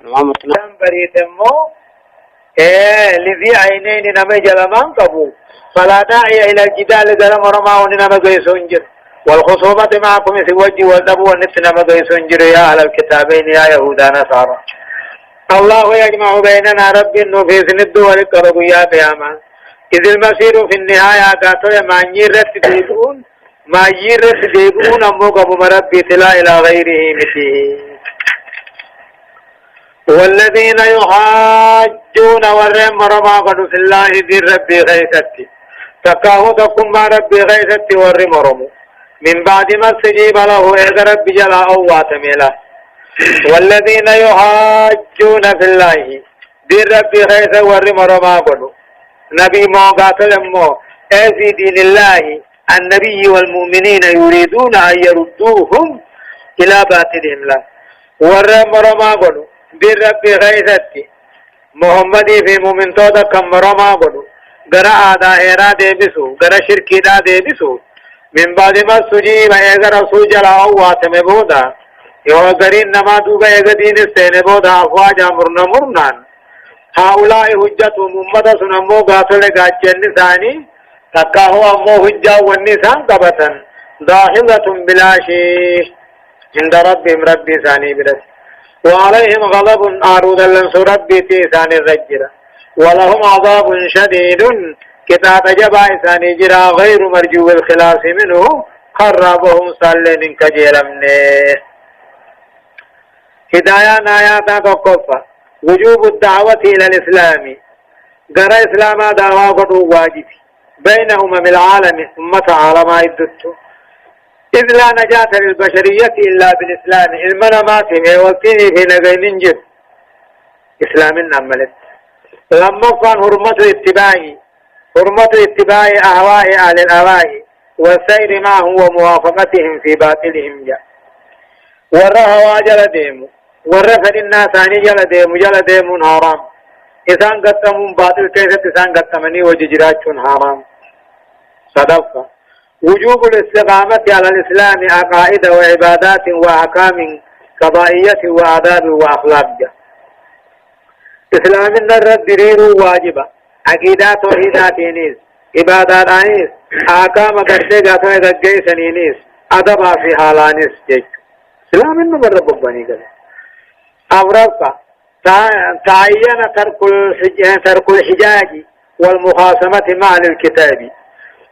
محمد الله بريد مو لذي عينين نما جلمان قبو فلا داعي إلى الجدال ذلك رما ونما قيسونجر والخصومة معكم في وجه والنبو ونفسنا قيسونجر يا أهل الكتابين يا يهودا نصارى الله يجمع بيننا رب في سند ولقرب يا قياما إذ المسير في النهاية قاتل ما يرت ديبون ما يرت ديبون أموك مربي تلا إلى غيره مثله والذين يحاجون ورم رما قد في الله ذي ربي غيثتي تكاهو تكم ما ربي غيثتي ورم رمو من بعد ما استجيب له إذا ربي جلا أو واتميلا والذين يحاجون في الله ذي ربي غيث ورم رما قد نبي ما قاتل مو في دين الله النبي والمؤمنين يريدون أن يردوهم إلى باطلهم لا ورم رما قد بالرب غيثتي محمدي في مؤمن تودا كم رما قدو غرا آدا إيرا ديبسو غرا شركي دا ديبسو من بعد ما سجيب ايغا رسول جلا واتم بودا يو غرين نما دوغا ايغا دين استين بودا افواجا مرنان هؤلاء حجة محمد سنمو غاتل غاچن ثاني تكا هو امو حجة والنسان قبطا ظاهرة بلا شيء عند ربهم ربي ثاني برس وعليهم غضب عروض لنصر ربي تيسان الرجرة ولهم عذاب شديد كتاب جبا إساني جرا غير مرجو الخلاص منه قربهم صلين كجيل منه هدايا ناياتا تقفى وجوب الدعوة إلى الإسلام قرى إسلام دعوة قدو واجب بين أمم العالم أمة عالم عدته إذ لا نجاة للبشرية إلا بالإسلام المنا ما سمع وكيه في نغين جد إسلام نملت لما كان حرمة اتباع أهواء أهل الأهواء والسير معهم وموافقتهم في باطلهم جاء ورها جل ديمو ورفد الناس عن جل ديمو حرام إذن قدمون باطل كيف إذن قدمني وججرات حرام صدقة وجوب الاستقامة على الإسلام عقائد وعبادات وأحكام قضائية وآداب وأخلاق إسلام الرد دير واجبة عقيدات توحيدات نيس عبادات نيس أحكام قرشة قاتل نيس أدب في حالانيس جيك إسلام النمر رباني قال أورقا تعين ترك الحجاج والمخاصمة مع الكتاب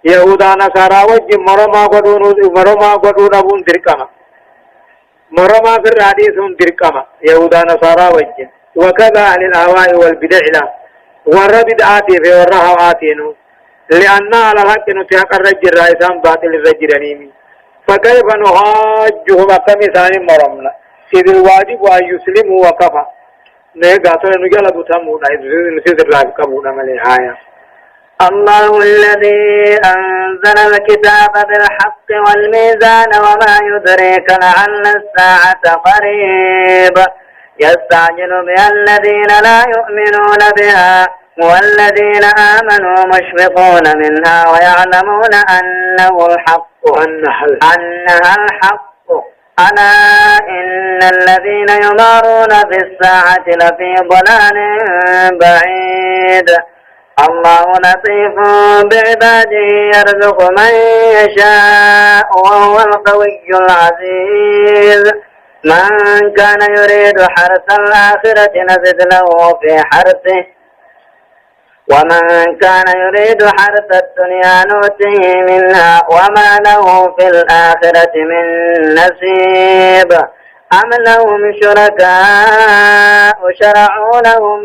يهودا نصارى وجه مرما قدون أبون دركما مرما في الحديث دركما يهودا نصارى وجه وكذا أهل الأهواء والبدع لا والربد آتي في والرها آتينو لأن على الحق نتحق الرجل رئيسان باطل الرجل نيمي فكيف نحاجهم كمثال مرمنا إذ الواجب أن يسلموا وكفى نيقاتل نجلب تمونا إذ نسيد الله كبونا من الآية الله الذي أنزل الكتاب بالحق والميزان وما يدريك لعل الساعة قريب يستعجل بها الذين لا يؤمنون بها والذين آمنوا مشفقون منها ويعلمون أنه الحق أنها الحق ألا إن الذين يمارون في الساعة لفي ضلال بعيد الله لطيف بعباده يرزق من يشاء وهو القوي العزيز من كان يريد حرث الآخرة نزد له في حرثه ومن كان يريد حرث الدنيا نؤته منها وما له في الآخرة من نصيب أم لهم شركاء شرعوا لهم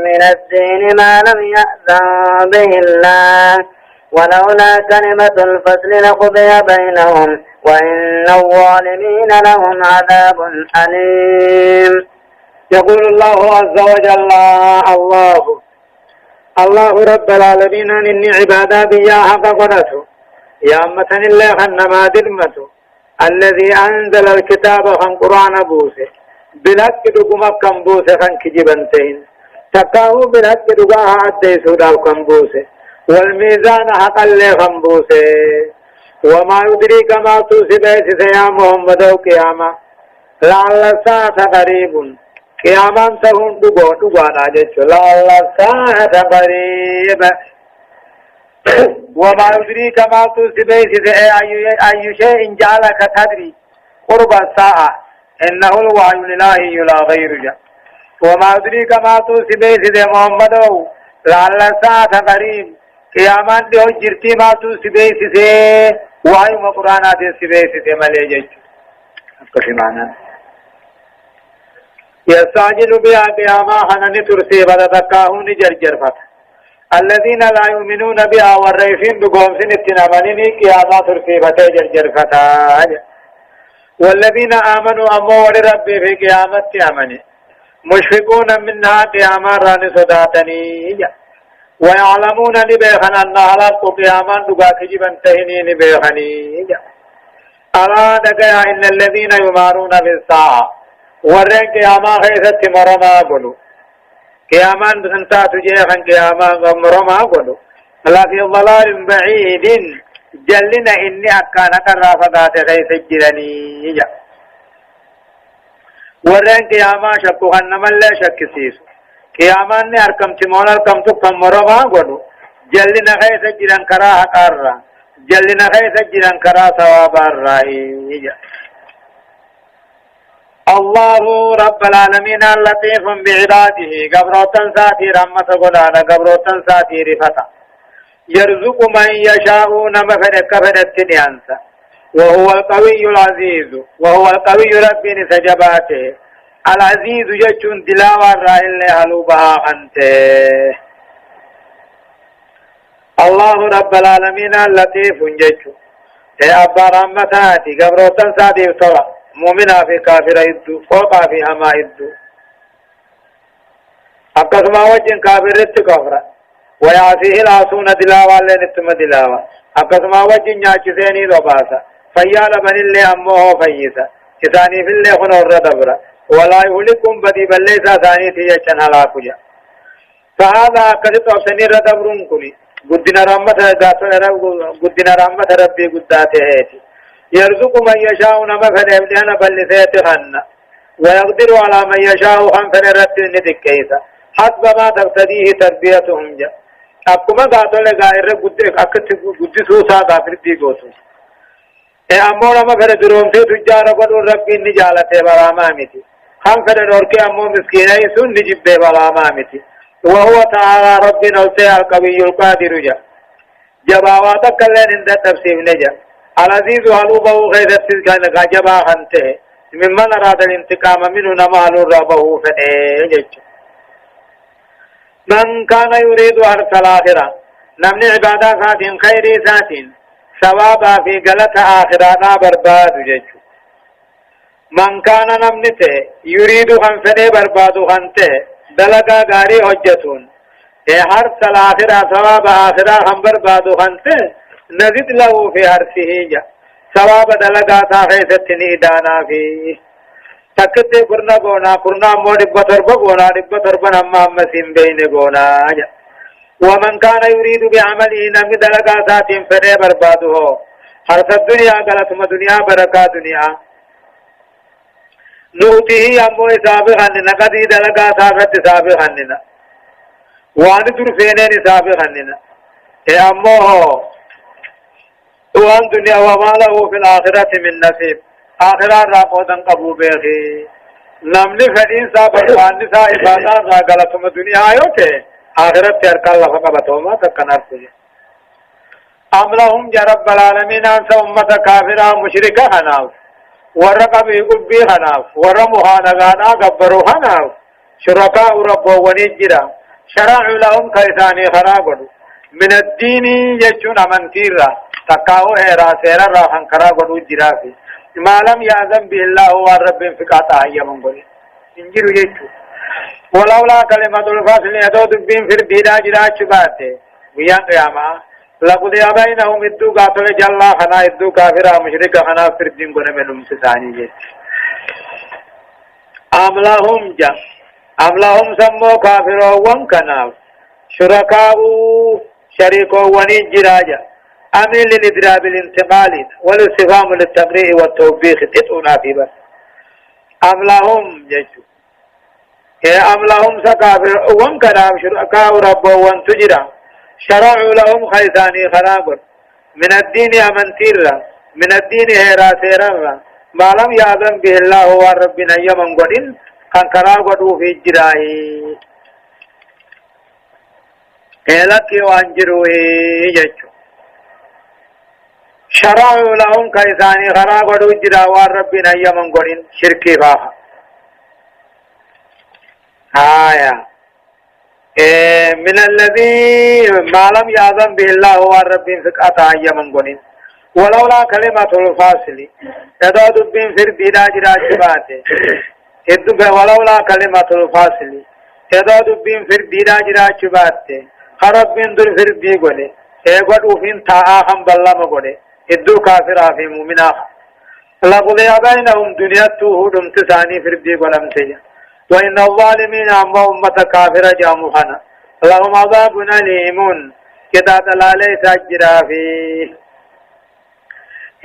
من الدين ما لم يأذن به الله ولولا كلمة الفصل لقضي بينهم وإن الظالمين لهم عذاب أليم. يقول الله عز وجل الله رب العالمين إني عبادا بيا حق قدته يا أمة الله خنما دلمته الذي أنزل الكتاب خن قرآن بوسه بلك دقما كم بوسه خن كجبنتين تكاهو بلك دقاها عدي سوداو كم بوسه والميزان حق اللي خن بوسه وما يدريك ما توسي بيسي يا محمد وقيامة لعل الساعة قريب قيامان تهون دقوانا جيش لعل الساعة قريب وما يدريك ما تسبيت أي شيء جعلك تدري قرب الساعة إنه الوعي الإلهي لا غير جا وما يدريك ما تسبيت محمد لعل الساعة قريب قيامان دي جرتي ما تسبيت وعي مقرانا تسبيت ملي جيش كفي معنا يستعجل بها قياما حنن ترسي بدا تكاهون جرجر فتح الذين لا يؤمنون بها والريفين بقوم سنتنا منيني قياما ترسي بدا جرجر فتح والذين آمنوا أمو ولربي في قيامة أمني مشفقون منها قياما راني صداتني ويعلمون نبيخن أنها لقو قياما دقاك جبن تهني نبيخني ألا دقيا إن الذين يمارون في الساعة ورن قياما خيثت مرما قلو قياما بسنتا تجيخا قياما مرما قلو لا في ضلال بعيد جلنا إني أكان كرافقات خيث الجرني ورن قياما شكوها نمال لا شك سيسو قياما ني أركم تمون أركم تكم مرما قلو جلنا خيث الجرن كراها قارا جلنا خيث الجرن كرا ثواب الرأي الله رب العالمين اللطيف بعباده قبروتن ساتي رحمة قلانا قبروتن ساتي رفتا يرزق من يشاء نمفن كفنت نيانسا وهو القوي العزيز وهو القوي رب نسجباته العزيز جشن دلاوة الرائل لهلوبها أنته الله رب العالمين اللطيف جشن أبا رحمتاتي قبروتن ساتي بطلع مؤمنا في كافر يدو فوقا في هما يدو أقسما وجن كافر يتكفر ويعفيه العصون دلاوة لنتم دلاوة أقسما وجن ياكسيني رباسا فيال بن اللي أمه فيسا كساني في اللي خنور دبر ولا يهلكم بدي بل ليس ثاني تيجن على كجا فهذا قد أفسني ردبرون كني قدنا رحمة ربي قداته هيتي يرزق من يشاء نمفن يبدأنا بلثيتهن ويقدر على من يشاء خنفن رد ندكيسا حسب ما تقتديه تربيتهم جا أكما قاتل لغائر قدسو ساقا فردي قوتو أمو نمفن درومتي تجار قدر ربي نجالته بلا مامتي خنفن نوركي أمو مسكيني سن نجب بلا مامتي وهو تعالى ربي نوسي القوي القادر جا جباواتك اللين عند التفسير نجا العزيز علوبه غيرت كان غجبا انته ممن اراد الانتقام منه نمال ربه فنيج من كان يريد ارث الاخره نمن عباده ذات خير ذات ثوابا في غلط اخره برباد جج من كان نمنته يريد خنفنه برباد خنته دلقا غاري حجتون ارث الاخره ثواب اخره هم برباد خنته نزد له في عرشه جا ثواب دلقاتا خيثتني دانا فيه تكتي قرنا قرنا مو دبتربا قونا دبتربا نما مسين بين قونا جا ومن كان يريد بعمله نمي دلقاتا تنفره برباده حرث الدنيا قلتم دنيا بركا دنيا نوته أمو سابقا قدي دلقاتا فت سابقا وان درفينين سابقا أمو وان دنيا وما له في الآخرة من نصيب آخرة راقودا قبو بيخي نمني فدين سابق وان نساء إبادان راقلتم الدنيا آيوته آخرة تيرك الله فقبتهما تكنار سجي أم لهم جرب العالمين أنت أمة كافرة مشركة هناو ورقب يقبي هناو ورمها نغانا قبروا هناو شركاء ربو ونجرا شرعوا لهم كيساني خراقوا من الدين يجون أمنتيرا تقاو هيرا سيرا راحن كرا قدو جرافي ما لم يأذن به الله والرب انفقاتا هيا من قولي انجرو يجو ولولا كلمة الفصل يدود بين في البيدا جراج باته ويان قياما لقد يبينهم ادو قاتل جلا خنا ادو كافرا مشرك خنا في الدين قنا من المسساني جيت أملهم سمو كافرا وانكنا شركاء شريكو ونجراجا أمن للإضراب الانتقال والاستفهام للتقريع والتوبيخ تتعنا في بس أم لهم جيشو أم لهم سكافر وان كلام شركاء رب وان تجرى شرعوا لهم خيثاني خراب من الدين أمنتيرا من الدين هيرا سيرا ما لم يأذن به الله وربنا يمن قدين كان كراغدو في جراهي إلك وانجروه يجو شرعوا لهم كيساني خراغدو جرا وربنا يمن قدين شركي باها آية من الذي ما لم يأذن به الله وربنا فقطع يمن قدين ولولا كلمة الفاصل يدود بين فردي راجرا شباته ولولا كلمة الفاصل يدود بين فردي راجرا شباته خرب من در فردي قولي ايقود وفين تاهم بالله مقولي ادو كافر في مؤمنا لقضي بينهم دنيا توهدهم تساني فردي قولم سيا وإن الظالمين أما أمة كافرة جاموخنا لهم عذاب أليم كذا دلالي تجرى فيه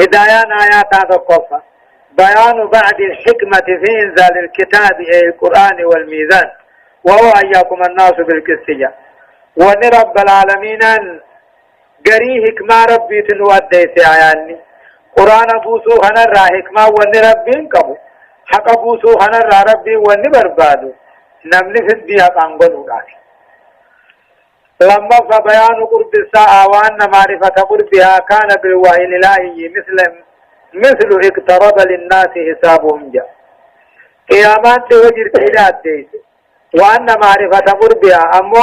هدايان آيات تقفى بيان بعد الحكمة في إنزال الكتاب أي القرآن والميزان وهو أياكم الناس بالكسية وأن رب العالمين قري حكمة ربي تنودي سيعياني قرآن بوسو هنرى حكمة وأن ربي انكبو حق بوسو هنرى ربي وأن بربادو نمني في الديها قنقلو لك لما فبيان قرب الساعة وأن معرفة قربها كان بالوحي الإلهي مثل اقترب للناس حسابهم جاء قيامات وجر تيلات ديس وأن معرفة قربها أمو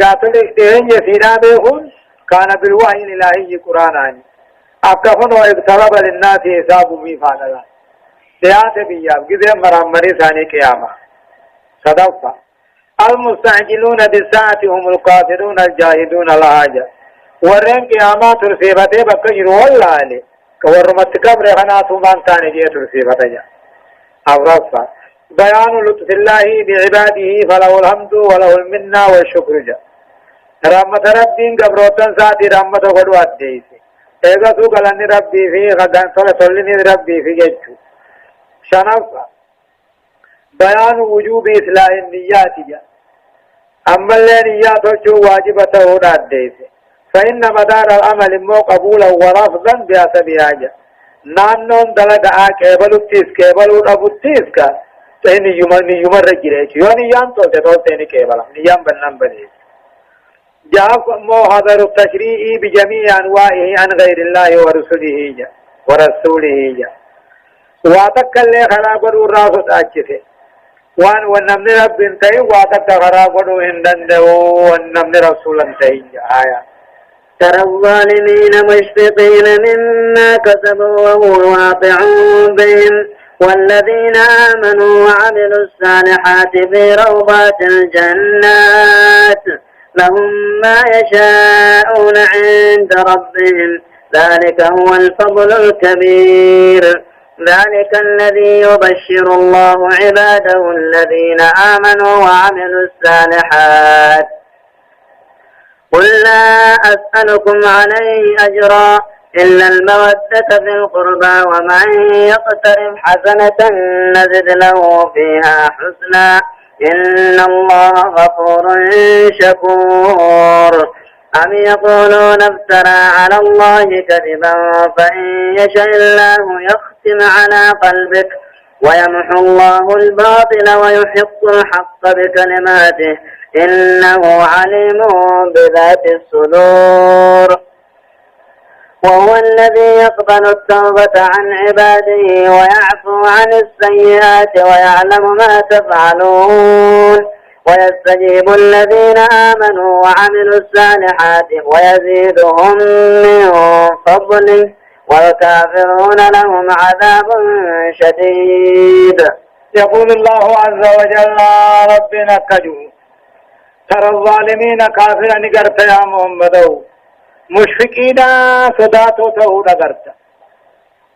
قاتل دهن يسينا بيخون كان بالوحي الإلهي قرآناني أكفن واقترب للناس حسابهم فانا سيات بياب كذا مرمري ثاني قيامة صدفة المستعجلون بالساعة هم القاتلون الجاهدون الحاجة ورين قيامات رسيبته بكجر والله علي كورمت كبر خناتهم انتاني جيت رسيبته أورفا بيان لطف الله بعباده فله الحمد وله المنة والشكر جا رحمة ربين قبروتن ساتي رحمة قدوات جيسي ايغا سوقلني ربي في غدان صلني ربي في جيتشو شنفا بيان وجوب إصلاح النيات جا أما النيات وجو واجبة هنا الديس فإن مدار العمل مو قبولا ورفضا بحسبها جا نانون دلق كيبل التيس كيبل أبو التيس كا تهني يمر رجليك يوني يان تول تهني كيبلا نيان بنام بنيس جاء مو حضر التشريع بجميع أنواعه عن غير الله ورسوله جا واتكل لي خلاق الراس تأجفه وان ونمن رب انتهي واتك خراقه هندنده ونمن رسول انتهي آية ترى الظالمين مشفقين مما كسبوا وهو واقع بهم والذين آمنوا وعملوا الصالحات في روضات الجنات لهم ما يشاءون عند ربهم ذلك هو الفضل الكبير ذلك الذي يبشر الله عباده الذين آمنوا وعملوا الصالحات قل لا أسألكم عليه أجرا إلا المودة في القربى ومن يقترف حسنة نزد له فيها حسنا إن الله غفور شكور أم يقولون افترى على الله كذبا فإن يشاء الله يختم على قلبك ويمحو الله الباطل ويحق الحق بكلماته إنه عليم بذات الصدور وهو الذي يقبل التوبة عن عباده ويعفو عن السيئات ويعلم ما تفعلون ويستجيب الذين آمنوا وعملوا الصالحات ويزيدهم من فضله والكافرون لهم عذاب شديد يقول الله عز وجل ربنا كجو ترى الظالمين كافرا نقرت يا محمد مشفقين صداتو تهود قرت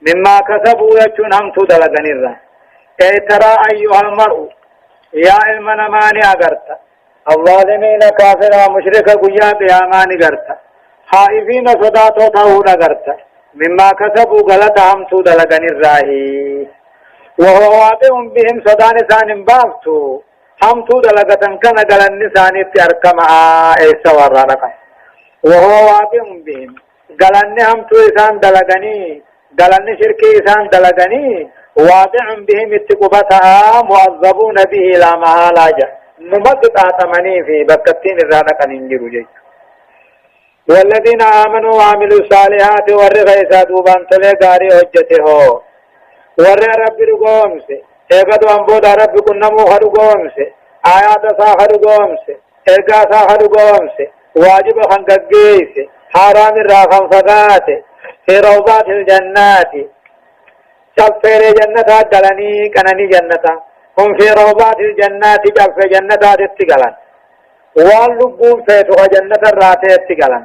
مما كسبوا يجون هم تدلقن الرا اي ترى أيها المرء يا علمنا ماني أقرت الظالمين كافرا مشرك قيا بياماني قرت خائفين صداتو تهود قرت مما كسبوا غلط هم تدلقن الراهي وهو واقع بهم صدان ثان بافتو هم تو دلقة كان قال النسان اركم ايسا ورانك وهو واقع بهم قال هم تو إسان دلقني قال شركي إسان دلقني واقع بهم اتقبتها معذبون به لا محالاجة نمدد آتمني في بكتين الرانك ننجر جيك والذين آمنوا وعملوا الصالحات ورغيسا دوبان تلي غاري حجته ور رب رقومس اگد وانبود رب کنمو خرقومس آیات سا خرقومس اگا سا خرقومس واجب خنققیس حرام الراخم فقات في روضات الجنات شفر جنتا دلني كنني جنتا هم في روضات الجنات شفر جنتا تتقلن واللبون فيتوها جنة الراتي تتقلن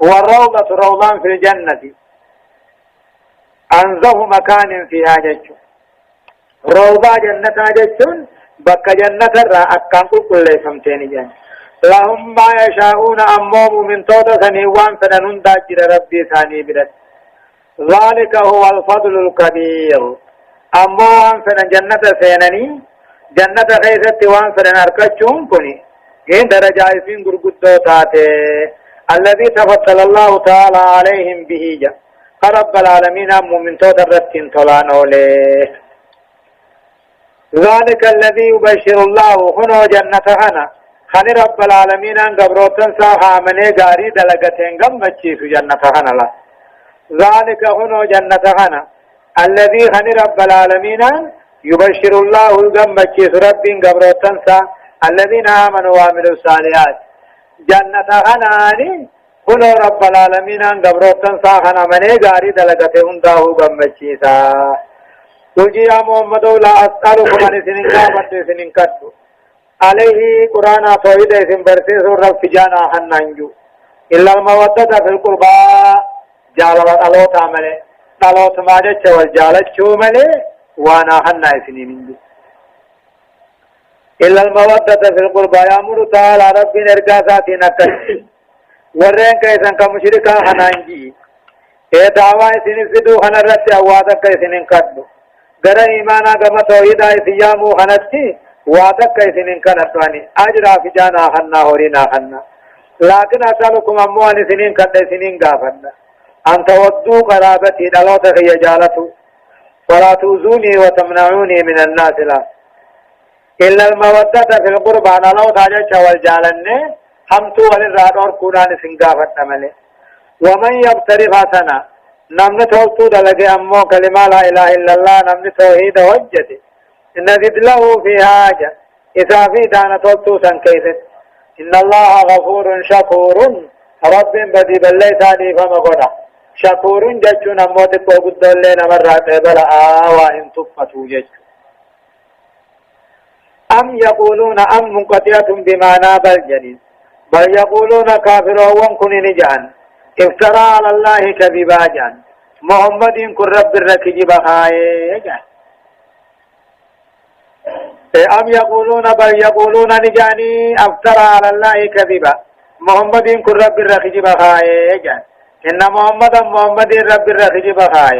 والروضة روضان في الجنة أنزه مكان فيها جج روضة جنة ججون بك جنة الرا أكان كل سمتين جن لهم ما يشاءون أموم من توتا سنيوان فننون داجر ربي ثاني برد ذلك هو الفضل الكبير أموم فنن جنة سينني جنة غيثت وان فنن أركتشون كني إن درجة فين قرقدو تاتي الذي تفضل الله تعالى عليهم به جا رب العالمين مؤمن توت الرتين طلان له ذلك الذي يبشر الله هنا جنة هنا خني رب العالمين ان قبروتن ساها مني غاري دلغتين غم بچي جنة هنا لا ذلك هنا جنة هنا الذي خني رب العالمين يبشر الله غم بچي رب قبروتن سا الذين آمنوا وعملوا الصالحات جنة هناني هنا رب العالمين ان قبروتن ساخنا مني غاري دلقته هنداهو غمچيسا توجي يا محمد لا أسألكم عن سنين قامت سنين كتو عليه قرآن توحيد اسم برسي سور رب جانا هنانجو إلا المودة في القربى جالبت ألو تعمله ألو تماجة والجالت شو ملي وانا هنا سنين انجو إلا المودة في القربى يأمر تعالى رب نرقاسات نكت ورين كيسان كمشركا خنانجي اے دعوی سنین فدو خنرت اوادک کیسنین کدو گر ایمانا گم توحیدا سیامو خنتی وادک کیسنین کنتوانی اجرا فی جانا خنا ہورینا خنا لكن اسالکم اموان سنین کد سنین غافنا انت ودو قرابتي دلوت هي جالتو ولا توزوني وتمنعوني من الناس لا إلا المودة في القربى أنا لو تاجت والجالنة هم تو وللراد اور قرآن سنگافت نملے ومن يبترف حسنا نمن توتو دلگے امو کلمہ لا الہ الا اللہ نمن توحید حجت نزد له في حاجة إذا في دانا توتو سنكيست إن الله غفور شكور رب بدي بلي ثاني فما قدا شكور ججون اموت قد دلنا مرات بلا وإن تفتو جج أم يقولون أم منقطعة بمعنى بل جنين بل يقولون كافرون كن نجان افترى على الله كذبا جان محمد كن رب الركج بخاي جان أم يقولون بل يقولون نجاني افترى على الله كذبا محمد كن رب الركج بخاي جان إن محمد رب الركج بخاي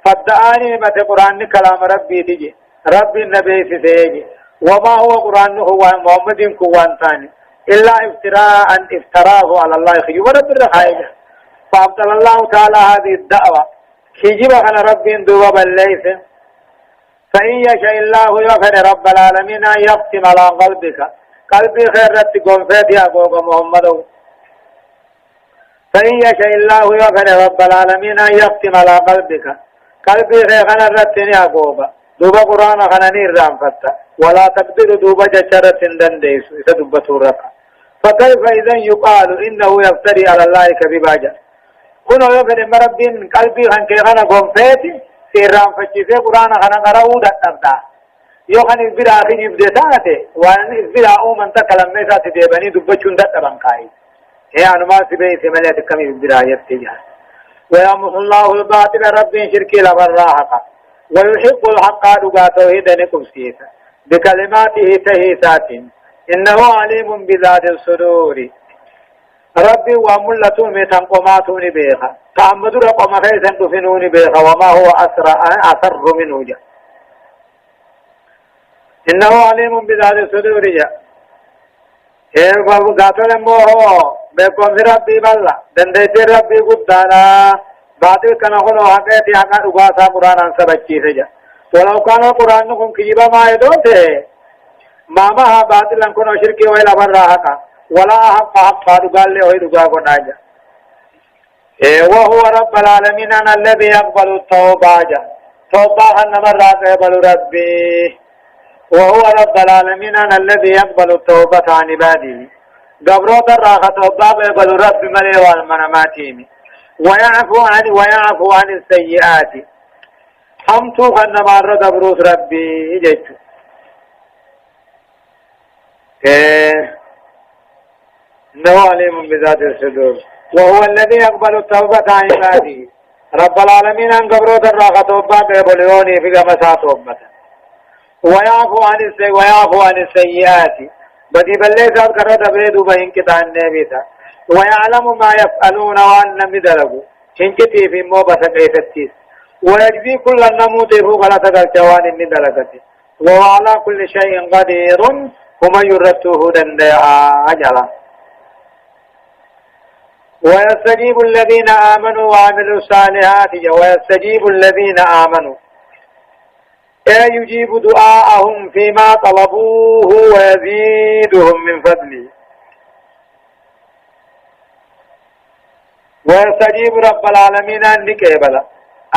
فدعاني مت قرآن كلام ربي تجي رب النبي سيجي وما هو قرآن هو محمد كوان ثاني إلا افتراه على الله خيجب رب الرحاية فأبطل الله تعالى هذه الدعوة خيجب على رب دوب الليث فإن يشاء الله يغفر رب العالمين يختم على قلبك قلبي خير رتكم فاتي أبوك محمد فإن يشاء الله يغفر رب العالمين يختم على قلبك قلبي خير رتني أبوك دوب قرآن خنانير رام فتا ولا تقدر دوب جشرة دنديس إذا دبته رفع فكيف إذا يقال إنه يفتري على الله كذبا جاء كنا يفر مرب قلبي خنكي خنا قنفيتي سيرام فجيسي قرآن خنا قرأو دتنبدا يوخن إذبرا أخي يبدتاته وأن إذبرا أومن تكلم ميسا تديبني دبچون دتبنكاي هي أنما سبعي سملية كم إذبرا يفتجاه ويمحو الله الباطل رب شركي لبراحة ويحق الحق دقاته دنكم سيسا بكلماته تهيسات إنه عليم بذات الصدور ربي وملته ميتان قماتوني بيخا تعمد رقم خيسا تفنوني بيخا وما هو أسر منه جا إنه عليم بذات الصدور جاء إيه بابو قاتل موه بكم ربي بالله دندت ربي قدانا بعد كان هو حقيقة حقا رباسا قرآن سبجي سجا ولو كان القرآن نكون كجيبا ما يدوته ما باطل أنكون شركي وإلا براها ولا حق قال له ربا قناجا وهو رب العالمين أنا الذي يقبل التوبة توبة أن مرات يقبل ربي وهو رب العالمين أنا الذي يقبل التوبة عن عباده قبرو الراحة توبة يقبل ربي ملي والمناماتين ويعفو عن السيئات حمتو أن مرات بروس ربي جيت إنه عليم بذات الصدور وهو الذي يقبل التوبة عن عباده رب العالمين أن قبرو الراحة توبة يقبلوني في قمسات توبة ويعفو عن السيئات بدي بلي ساد كرد بيد بين كتان نبيتا ويعلم ما يفعلون وان مدلغو انكتي في مو بس كيفتيس ويجزي كل النموت فوق لا تجوان مدلغتي وعلى كل شيء قدير وما يرته دندها اجلا ويستجيب الذين آمنوا وعملوا الصالحات ويستجيب الذين آمنوا يجيب دعاءهم فيما طلبوه ويزيدهم من فضله ويستجيب رب العالمين نكيبلا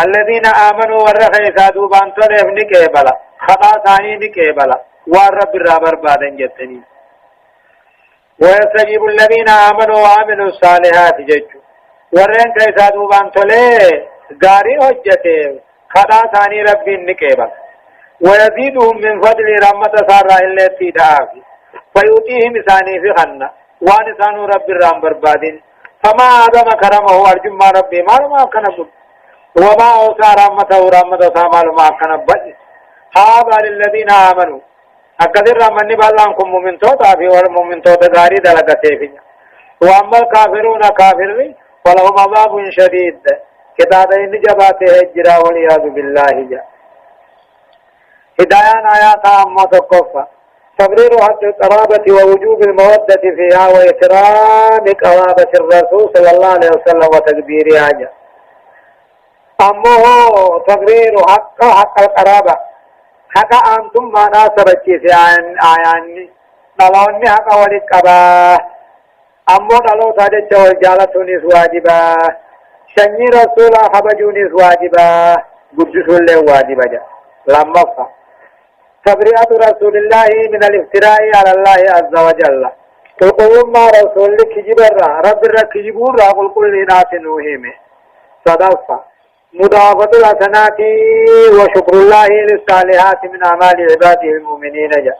الذين آمنوا ورخي سادوا بانتلف نكيبلا خطا ثاني نكيبلا والرب الرابر بعدن جتني ويستجيب الذين آمنوا وعملوا الصالحات ججو ورين كيسادوا بانتلف غاري حجته خطا ثاني رب نكيبلا ويزيدهم من فضل رحمة سارة التي دعاه فيؤتيهم ثاني في خنة وانسان رب الرام بربادين فما آدم كرمه أرجم ما ربي ما كنبه وما أوسى رحمة سامال ما كنبه هذا للذين آمنوا أكثر من بالله مؤمن توتا في والمؤمن توتا غاري دلقته فينا وأما الكافرون كافرين فلهم عذاب شديد كتابين جباته الجرا والعياذ بالله جاء هدايان آيات عامة القفة تبرير حق القرابة ووجوب المودة فيها وإكرام قرابة الرسول صلى الله عليه وسلم وتكبيرها جاء أمه تبرير حق القرابة حق أنتم ما ناسبت في آياني نلوني حق ولقبا أمو نلو تاجج والجالة واجبا شني رسول حبجون واجبا قدس الله واجبا جاء لما فا تبرئة رسول الله من الافتراء على الله عز وجل قل ما رسول لك جبرا رب الرك جبورا قل كل ناس نوهيمه صدفة مضافة الحسنات وشكر الله للصالحات من أعمال عباده المؤمنين جاء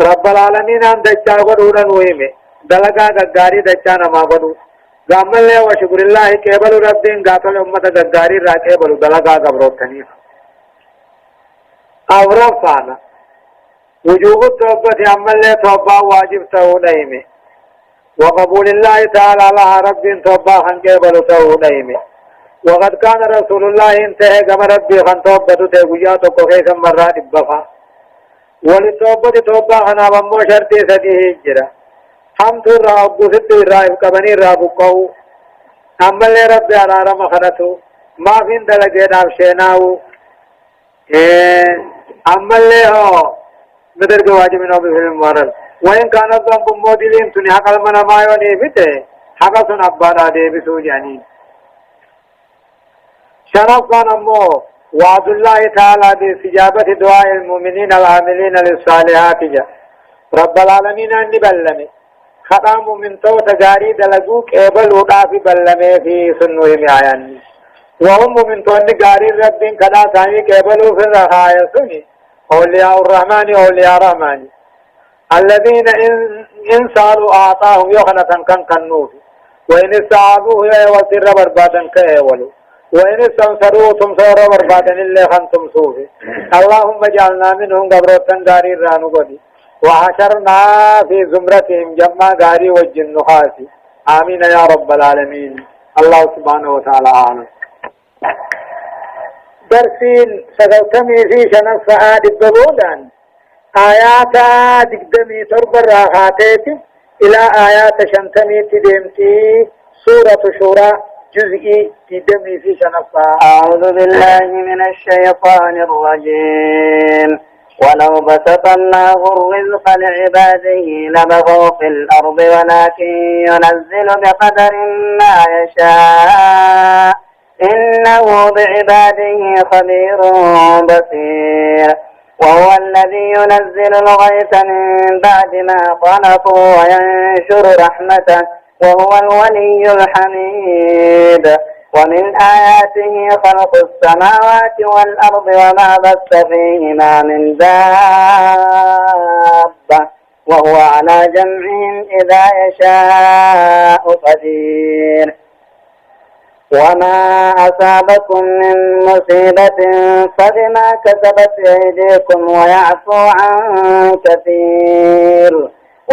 رب العالمين أن دجا قدونا نوهيمه دلقا قداري دجا نما قدو قام الله وشكر الله كيبل ربين قاتل أمة قداري را كيبل دلقا قبرو تنيف أورفانا وجوب التوبة عمل توبة واجب تهونيمه وقبول الله تعالى لها رب توبة خنقبل تهونيمه وقد كان رسول الله انتهى كما ربي خن توبة تهوياتك وخيثا مرات بفا وللتوبة توبة خنا ومو شرطي سديه الجرة حمد الرب ست الرائب كبني الرب قو عمل ربي على رم خنته ما فين دلقين عبشيناو عمل له مدر واجب من أبي فيلم وارل وإن كان الضم بموديلين تني حق المنا ما يوني بيته حق سن أبانا دي بسوجاني شرف كان أمو وعد الله تعالى باستجابة دعاء المؤمنين العاملين للصالحات جاء رب العالمين أني بلمي خطام من تو تجاري دلقوك إبل وقافي بلمي في سنوهم آياني وهم من تو نقاري رب كدا ثاني كيبلوا في الرخايا سني أولياء الرحمن أولياء الرحمن الذين إن سالوا أعطاهم يخنة كان كنوف وإن استعابوه يوسر بربادا كيولوا وإن استنصروا تمصر بربادا إلا خنتم صوفي اللهم اجعلنا منهم قبروتا غاري رانو قدي وحشرنا في زمرتهم جمع غاري والجن خاسي آمين يا رب العالمين الله سبحانه وتعالى أعلم درسين سقوتمي في شنفها دببودان آيات دقدمي تربى الراحاتات إلى آيات شنتمي تدمتي سورة شورى جزئي تدمي في شنفها. أعوذ بالله من الشيطان الرجيم. ولو بسط الله الرزق لعباده لبغوا في الأرض ولكن ينزل بقدر ما يشاء إنه بعباده خبير بصير. وهو الذي ينزل الغيث من بعد ما قنطوا وينشر رحمته وهو الولي الحميد. ومن آياته خلق السماوات والأرض وما بث فيهما من دابة وهو على جمعهم إذا يشاء قدير. وما أصابكم من مصيبة فبما كسبت أيديكم ويعفو عن كثير.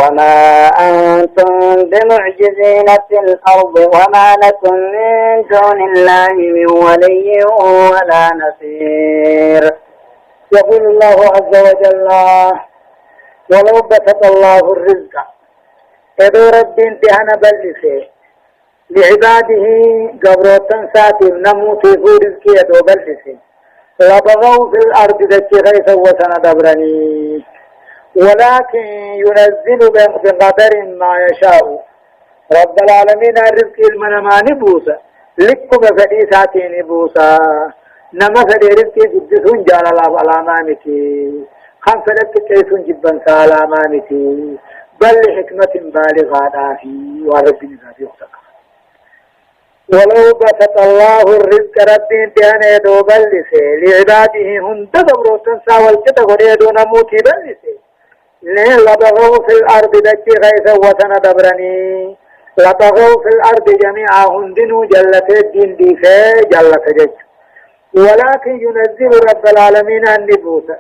وما أنتم بمعجزين في الأرض وما لكم من دون الله من ولي ولا نصير. يقول الله عز وجل ولو بسط الله الرزق إذا رب انتهنا بلسه لعباده قبروتا ساتي نموت في رزقه يدو بلسه لبغوا في الأرض ذكي غيثا وسندبرني ولكن ينزل بقدر ما يشاء. رب العالمين الرزق المنمان بوسا لكم فديساتين بوسا نما فدي رزقي قدسون جال الله علامانتي خم فدت كيسون جبن سالامانتي بل حكمة بالغة في ورب نزاد يختك. ولو بسط الله الرزق رب انتهان يدو بلسي لعباده هم تدبروا تنسى والكتب يدو نموتي بلسي لبغوا في الأرض دكي غيثا وسندبرني لبغوا في الأرض جميعا هندنوا جلت الدين ديفا جلت جج. ولكن ينزل رب العالمين النبوسة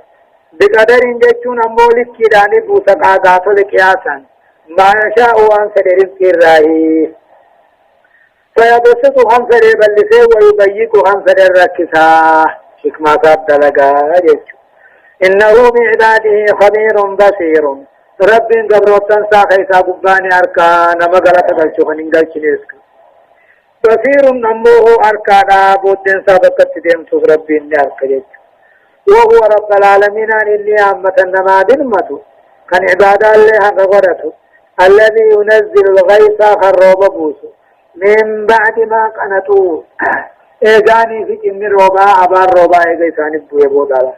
بقدر ججون أمولك كدا نبوسة قاقاتو لكياسا ما يشاء أن سرزق الرئيس فيبسط خمسة بلسي ويبيك خمسة الركسة حكمة الدلقاء جج. إنه بعباده خبير بصير. رب قبروتن ساخيسا قباني أركان مغلط دلشوخن انگلش نرسك بصير نموه أركانا بودن سابقت ديمتوس ربي اني أركجت. وهو رب العالمين إني عامة نما دلمته كان عبادة الله غغرته الذي ينزل الغيث خروب بوسو من بعد ما قنطوا إيجاني في كم روبا عبار روبا إيجاني بوي بودالا.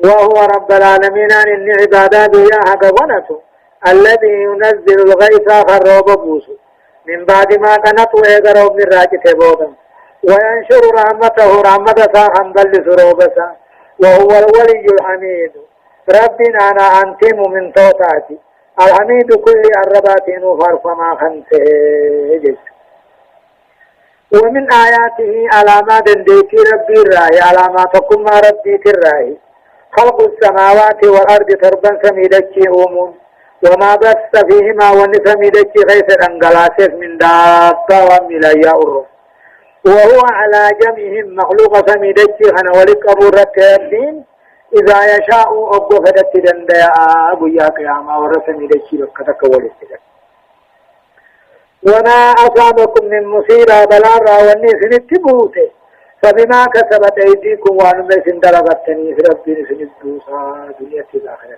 وهو رب العالمين إن عباداته يهقبنته الذي ينزل الغيث خروب بوسو من بعد ما قنطوا إيقروا من راجته بودا وينشر رحمته ساخا بل سروبسا وهو الولي الحميد. ربنا أنا أنتم من توتاتي الحميد كل الرباتين فرفما خمسه. ومن آياته علامات ديكي ربي الرأي علاماتكم ما ربي الرأي خلق السماوات والأرض تربا سميدكي أمون وما بث فيهما ونسميدكي غيث أنقلاسف من دابة وملايا أرم وهو على جمعهم مخلوق سميدكي خنولك أبو ركابين إذا يشاء أبو فدت دنداء أبو يا قياما ورسميدكي بكتك ولسدك. وما أصابكم من مصيبة بلارا والنسن التبوته فبما كسبت أيديكم وأنما سندلغتني في ربي سندوسا دنيا الآخرة.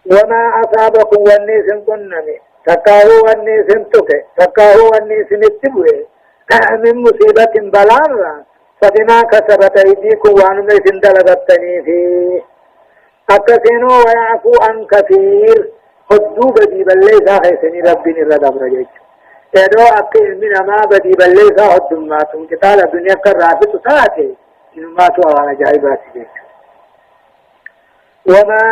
وما أصابكم والنسن كنمي تكاهو والنسن تكي تكاهو والنسن التبوه من مصيبة بلارا فبما كسبت أيديكم وأنما سندلغتني فيه أكسنوا ويعفو عن كثير خدوا بدي بليسا خيسني ربي نردب رجيج تدو أكل من ما بدي بليسا خدوا ماتوا كتال الدنيا كرافة ساتي إنه ماتوا على جايبات جيج. وما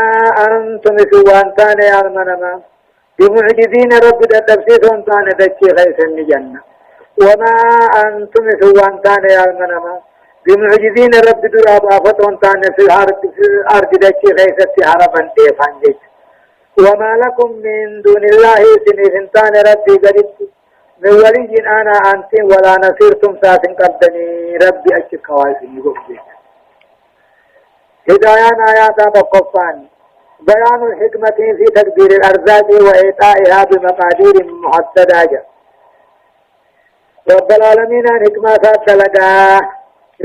أنتم سوانتان يا المنما بمعجزين رب التفسير أنتان دكي خيسني جنة. وما أنتم سوانتان يا المنما بمعجزين رب درابا أنتان في الأرض دكي خيسني عربا تيفان جيج. وما لكم من دون الله سنفنتان ربي قريب من ولي أنا أنت ولا نصيرتم ساتن قدني ربي أشك واسي يقول هدايان آيات تقفان بيان الحكمة في تقدير الأرزاق وإيطائها بمقادير محددة رب العالمين حكمة تلقى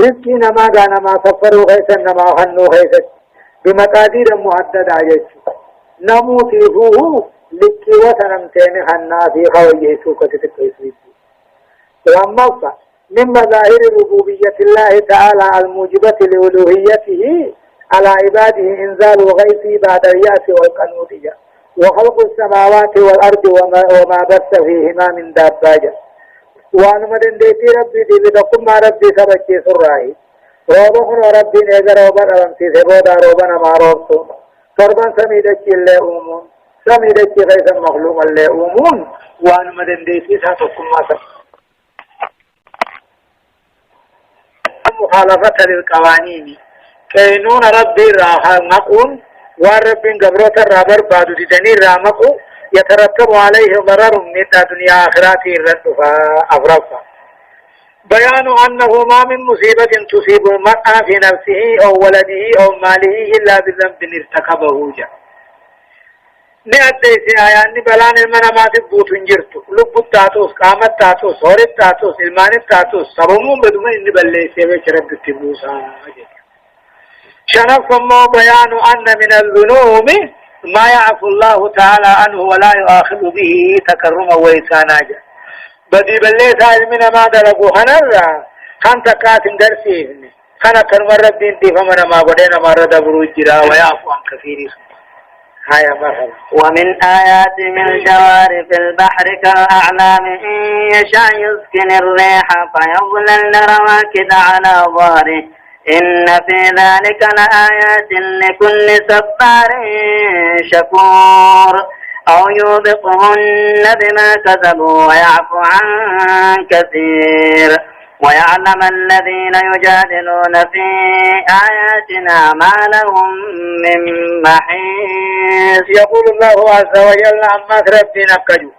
رزقي نما دانا ما سفروا غيثا نما خنوا غيثا بمقادير محددة نموتي هو لكي وتنمتين خنا في خوي سوكة تكيسويت وأما من مظاهر ربوبية الله تعالى الموجبة لألوهيته على عباده إنزال غيث بعد اليأس والقنوطية وخلق السماوات والأرض وما بث فيهما من داباجة وأنا مدن ديتي ربي دي بتقوم مع ربي سبكي سرعي روبخن ربي نيزر روبان ألمسي سبودا روبان ما روبتو فربان سميدك اللي أمون سميدك غيث المخلوق اللي أمون وأنا مدن ديتي ساتقوم مع مخالفة للقوانين كينون ربي راها نقون ورب قبرة الرابر بعد ديني رامقو يترتب عليه ضرر من الدنيا آخراته الردفة أفرفة بيان أنه ما من مصيبة تصيب المرأة في نفسه أو ولده أو ماله إلا بذنب ارتكبه جاء نأدي سيايان بلان المنامات بوت انجرتو لب التاتوس قامت تاتوس هورت تاتوس ilmaan تاتوس سبمون بدون إن بلي سيوه شرد التبوسا شنف بيان أن من الذنوب ما يعفو الله تعالى عنه ولا يؤاخذ به تكرما وإحسانا بدي بلي سالمنا ما درقو هنرا خان تكات درسيهن خان كرم ربين دي فمنا ما بدينا ما رد بروجرا ويعفو عن كثير هيا مرحبا ومن آيات من الجوار في البحر كالأعلام إن يشاء يسكن الريح فيظللن رواكد على ظهره إن في ذلك لآيات لكل صبار شكور أو يوبقهن بما كسبوا ويعفو عن كثير ويعلم الذين يجادلون في آياتنا ما لهم من محيص. يقول الله عز وجل عما ربنا كجو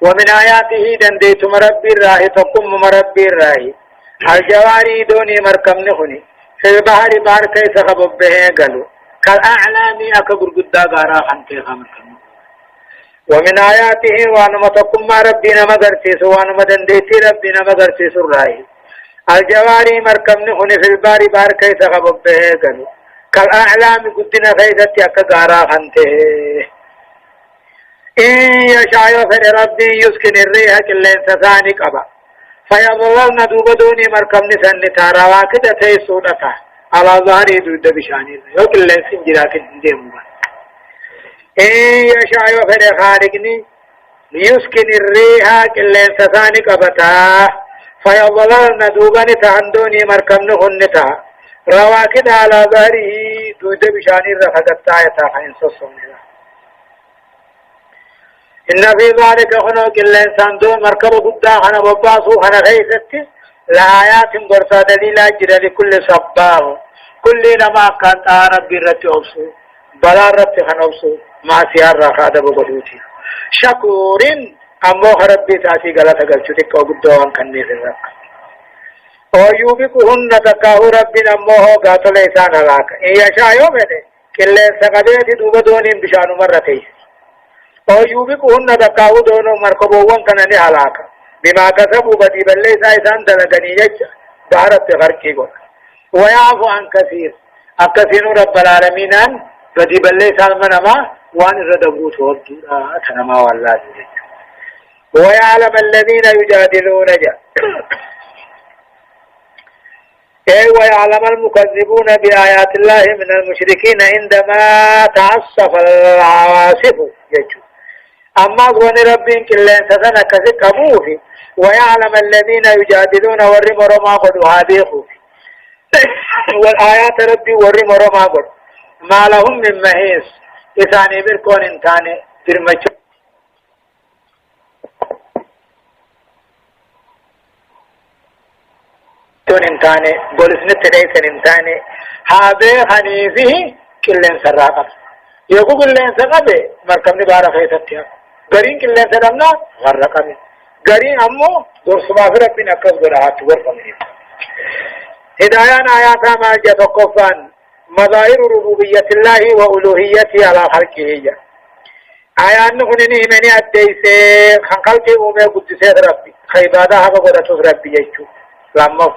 ومن آياته دنديتم ربي الراهي تقم مربي الراهي الجواري دوني مركم نخني في البحر بار كيس خبب به قالوا كالأعلام أكبر قد غارا خنتي خمركم ومن آياته وانما تقم ربنا مغرسيس وانما دنديتي ربنا مغرسيس الرأي الجواري مركم نخني في البحر بار كيس خبب به قالوا كالأعلام قدنا خيثتي أكغارا خنتي إن يشاء يفر ربي يسكن الريح كلين سثاني قبا فيظللن دوبدوني مركم نسن تاروا كده تيسونتا على ظهري دود بشاني يوكل لين سنجرات ديمو إن يشاء يفر خارقني يسكن الريح كلين سثاني قبتا فيظللن دوبني تهندوني مركم نخنتا روا كده على ظهري دود بشاني رفقتا يتاقين سسوني إن في ذلك خنوك الإنسان دون مركب قدا خنا وباسو خنا غيثتي لآيات برسا دليل أجر لكل صبار كل نما كان ربي رتي أوسو بلا رتي خنا أوسو ما سيار رخادة ببدوتي شكور أمو ربي تاسي غلطة غلطة كوغدو أن كني في الرق ويوبكهن تكاه ربي أمو غاتل إسان هلاك إن يشاء يومني كل سقدية دوبدوني بشانو مرتي او يوبقهن دقاو دونو مركبوان كنني حلاكا بما كسبوا بدي بلي سايسان دلقني يجا بارت غرقي قول ويعفو عن كثير أكثير رب العالمين بدي بلي سالمن ما وان ردبوت ودورا تنما والله ويعلم الذين يجادلون جا ويعلم المكذبون بآيات الله من المشركين عندما تعصف العواصف يجو أما قون ربين كلين سسنا كسك أبوه ويعلم الذين يجادلون ورم رما قد هابيخوا والآيات ربي ورم رما قد ما لهم من مهيس إساني بركون انتاني ترمجو تون انتاني قولسنة تديسن انتاني هابي خنيفه كلين سراقب يقول كلين سراقب مركبني بارا خيثتها قرين كلين سرمنا غرقب غري امو ورسما ربنا كبرات ورفني هدايان آيات ما جاء قفان مظاهر ربوبية الله وألوهيته على خلقه آيات نخنني مني أديسي خلقه ومي قدسي ربي خيبادة هذا قدس ربي يجو لما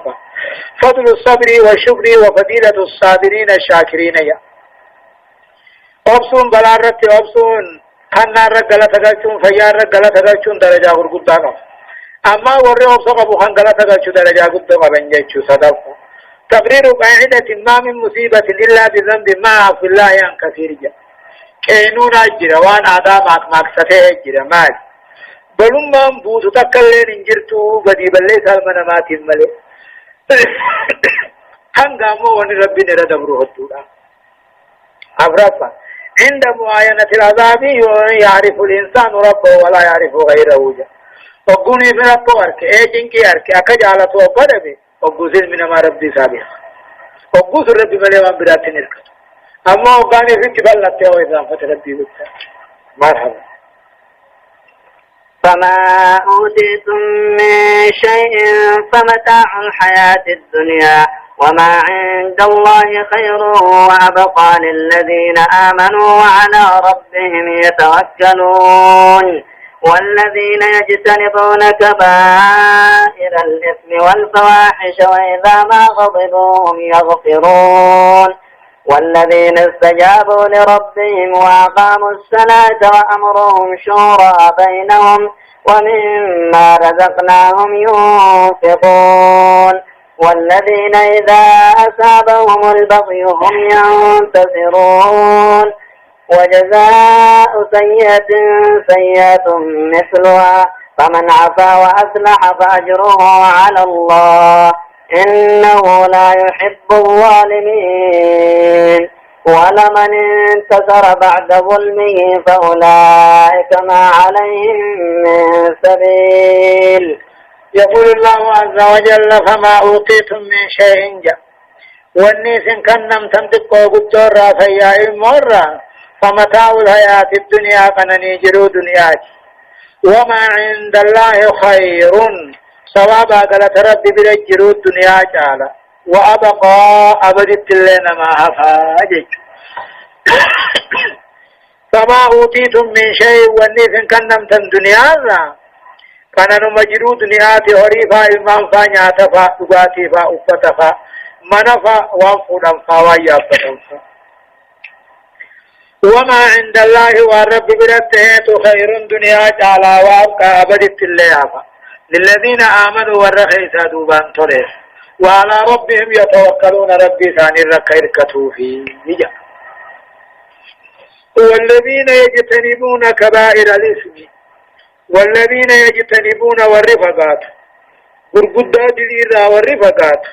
فضل الصبر والشكر وفضيلة الصابرين الشاكرين يا أبسون بلارت أبسون خنا رجلا تجاچون فيار رجلا تجاچون درجة غرقدانا أما ورّي أبسون أبو خنجلا تجاچون درجة غرقدانا بنجيچو صدقوا تقرير قاعدة ما من مصيبة إلا بذنب ما في الله عن كثير جا كينون أجر وان آدم مقصده أجر مال بلوم من بوت تكلين انجرتو بدي بلي سلمان مات الملي هنگامو وني ربي نرد بروه الدورا أفرافا عند معاينة العذاب يعرف الإنسان ربه ولا يعرف غيره جا وقوني في ربه أرك إيجنكي أرك أكجالة وقدمي وقوزين من ما ربي سابق وقوز ربي مليوان براتين الكتب أما وقاني في كبال لتيو إذا فتربي بكتا مرحبا فما أوتيتم من شيء فمتاع الحياة الدنيا وما عند الله خير وأبقى للذين آمنوا وعلى ربهم يتوكلون والذين يجتنبون كبائر الإثم والفواحش وإذا ما غضبوا هم يغفرون والذين استجابوا لربهم وأقاموا الصلاة وأمرهم شورى بينهم ومما رزقناهم ينفقون والذين إذا أصابهم البغي هم ينتصرون وجزاء سيئة سيئة مثلها فمن عفا وأصلح فأجره على الله إنه لا يحب الظالمين ولمن انتصر بعد ظلمه فأولئك ما عليهم من سبيل يقول الله عز وجل فما أوتيتم من شيء جاء والنيس كنم تنتقوا بالجرة فيا المرة فمتاع الحياة الدنيا فنني جرو دنياك وما عند الله خير صوابا قالت ربي برجرو الدنيا جالا وأبقى أبدت لنا ما هفاجك فما أوتيتم من شيء والنيس كنم تندنيا فننو مجرو دنياتي هريفا المنفا نياتفا تغاتيفا أفتفا منفا وانفودا فوايا وما عند الله والرب برته خير دنيا تعالى وابقى أبدت الليافة للذين آمنوا والرخيصة دوبان طريق وعلى ربهم يتوكلون ربي ثاني الرخير كتوفي والذين يجتنبون كبائر الاسم والذين يجتنبون والرفقات والقداد الإرى والرفقات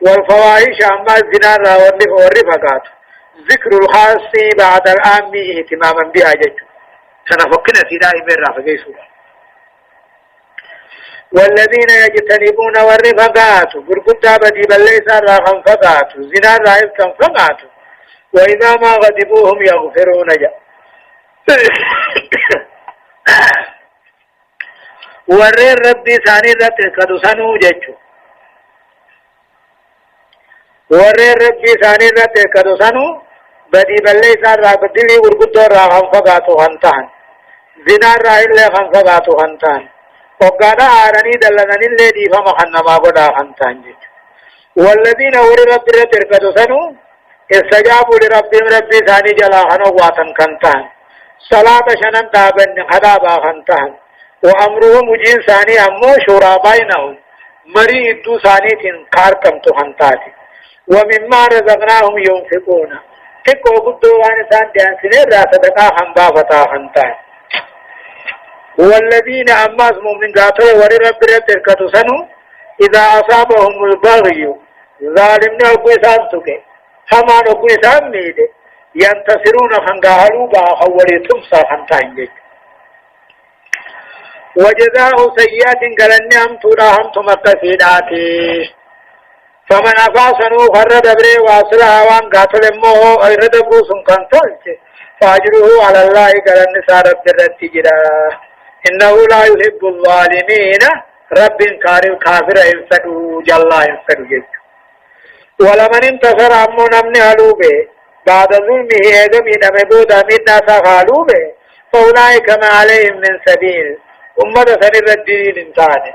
والفواحش أما الزنا والرفقات ذكر الخاص بعد العام اهتماما بها جج سنفكنا في دائم الرافقين والذين يجتنبون والرفقات بالقدى بدي بل ليس الراغم فقات زنا الرائب كم فقات وإذا ما غضبوهم يغفرون جا ورر ربي ثاني رت كدسانو جچو ورر ربي ثاني رت كدسانو بدي بلي سار رابدلي ورغدو راهم فغاتو هنتان زنا رايل هم فغاتو هنتان وقانا آراني دلناني اللي دي فما خنما قدا هنتان جچو والذين ور ربي رت كدسانو استجابوا لربهم ربي ثاني جلا هنو واتن كنتان صلاة شنن تابن خدابا هنتان وأمرهم مجين ثاني أمو شورى بينهم مريد دو ثاني كاركم تهنتاتي ومما رزقناهم ينفقون تكو قدو وان ثان ديان سنين راسدقا حنبا فتا هنتان والذين أماس مؤمن قاتل وري رب ربكتو سنو إذا أصابهم البغي ظالمنا أقوي سامتك همان أقوي ساميد ينتصرون خنقالوا باخوري تمسا هنتان جيك وجزاء سيئات قالني هم تراهم تمكسيناتي فمن أفاسنو فرد بري واصلها وان قاتل امه ايرد بروسن كنتلت فاجره على الله قالني سارت جرت جرا إنه لا يحب الظالمين رب كافر ينسدوا جل ينسدوا. ولمن انتصر أمو نمني هلوبه بعد ظلمه إذن نمبود منا سغالوبه فأولئك ما عليهم من سبيل أمة سنر الدين انتان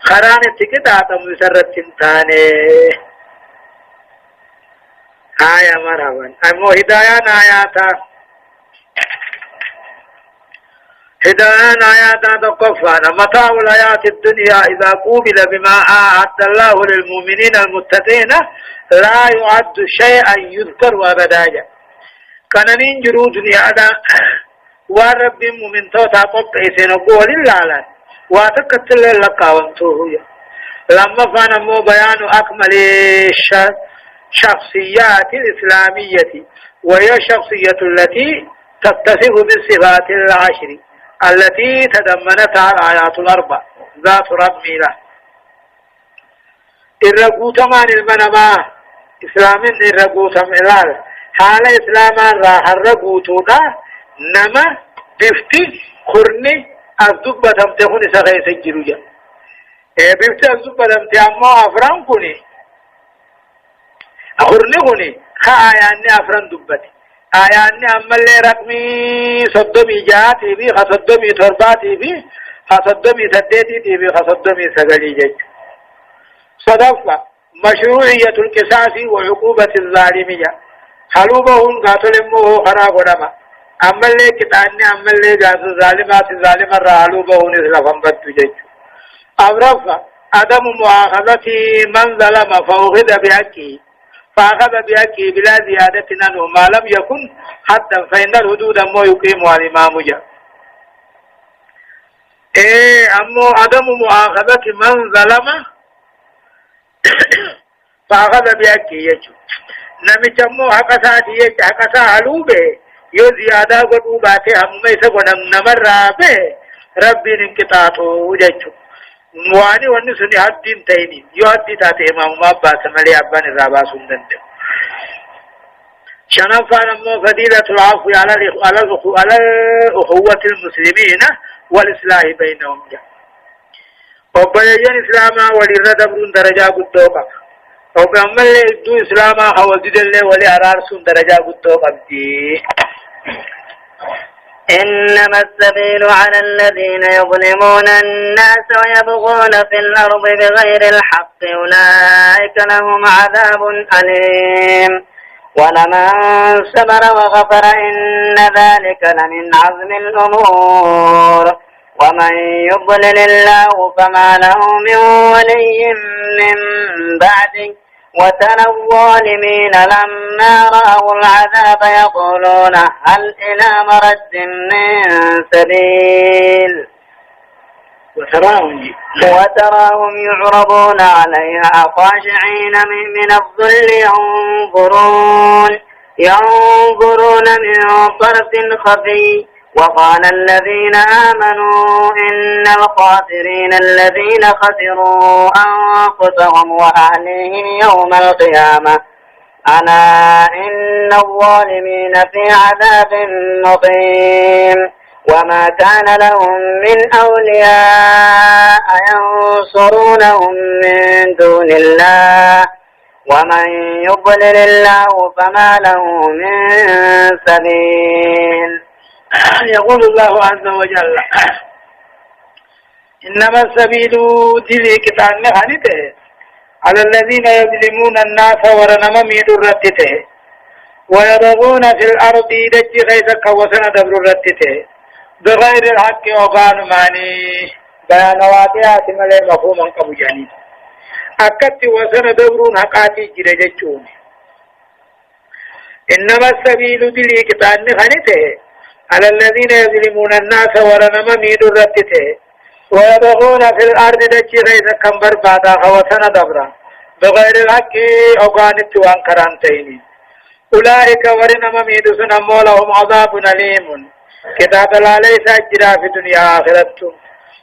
خران التكتات مسرت انتان آية مرحبا أمو هدايان آياتا هدايان آياتا تقفانا متاع الحياة الدنيا إذا قوبل بما أعد الله للمؤمنين المتقين لا يعد شيئا يذكر وابدا كان ننجرو دنيا أدا ورب مؤمن توتا قطع سنقول الله واتكتل لك وانتوه لما فنمو بيان أكمل شخصيات الإسلامية وهي الشخصية التي تتصف بالصفات العشر التي تضمنتها الآيات الأربع ذات ربي له الرقوت مان المنما إسلام الرقوت ملال حال إسلاما راح الرقوتنا نما بفتي خرني الزبة تمتخون سغي سجروجا بفتي الزبة تمتعما أفران كوني خرني كوني خاياني أفران دبتي آياني أما اللي رقمي صدمي جاتي بي خصدمي ترباتي بي خصدمي سديتي بي خصدمي سغلي جيج صدفة مشروعية القصاص وعقوبة الظالمية حلوبهم قاتل امه خراب ونما أما اللي كتاني أما اللي جاس الظالمات الظالم الرحلوبه نسلفا بدو جيج أورفة عدم مؤاخذة من ظلم فأخذ بحقه فأخذ بحقه بلا زيادة عنه ما لم يكن حتى فإن الحدود ما يقيمها الإمام جاء أمو عدم مؤاخذة من ظلم فأخذ بحقه يجو نمجمو حقساتي يجو حقسا علوبه يو زيادة قدوباته هم ميسا قدم نمر رابه ربي ننكتاتو يجو مواني ونسوني حدين تيني يو حدي تاتي امام ماباس ملي أبان الرابا سندن شنفا نمو فضيلة العفو على أخوة المسلمين والإصلاح بينهم جا وبيجن إسلاما ولردبرون درجة قدوكا وبأمل إدو إسلاما خوزد الله ولأرارسون درجة قدوكا إنما السبيل على الذين يظلمون الناس ويبغون في الأرض بغير الحق أولئك لهم عذاب أليم ولمن صبر وغفر إن ذلك لمن عزم الأمور ومن يضلل الله فما له من ولي من بعده وترى الظالمين لما رأوا العذاب يقولون هل إلى مرد من سبيل وتراهم يعرضون عليها خاشعين من الظل ينظرون من طرف خفي وقال الذين آمنوا إن الخاسرين الذين خسروا أنفسهم وأهليهم يوم القيامة ألا إن الظالمين في عذاب مقيم وما كان لهم من أولياء ينصرونهم من دون الله ومن يضلل الله فما له من سبيل يقول الله عز وجل إنما السبيل دليك تعنخانته على الذين يظلمون الناس ورنما ميد الرتته ويبغون في الأرض دج غيثك وسن دبر الرتته بغير الحق وقال ماني بيان واقعات ملي مفهوما قبو جاني أكدت وسن دبرون حقاتي جرجتون إنما السبيل دليك تعنخانته على الذين يظلمون الناس ورنما ميد الرتته ويبغون في الأرض دجي غيث كمبر بادا خوصنا دبرا بغير الحق أغانت وانكرانتين أولئك ورنما ميد سنمو لهم عذاب أليم كتاب الله ليس أجرا في دنيا آخرته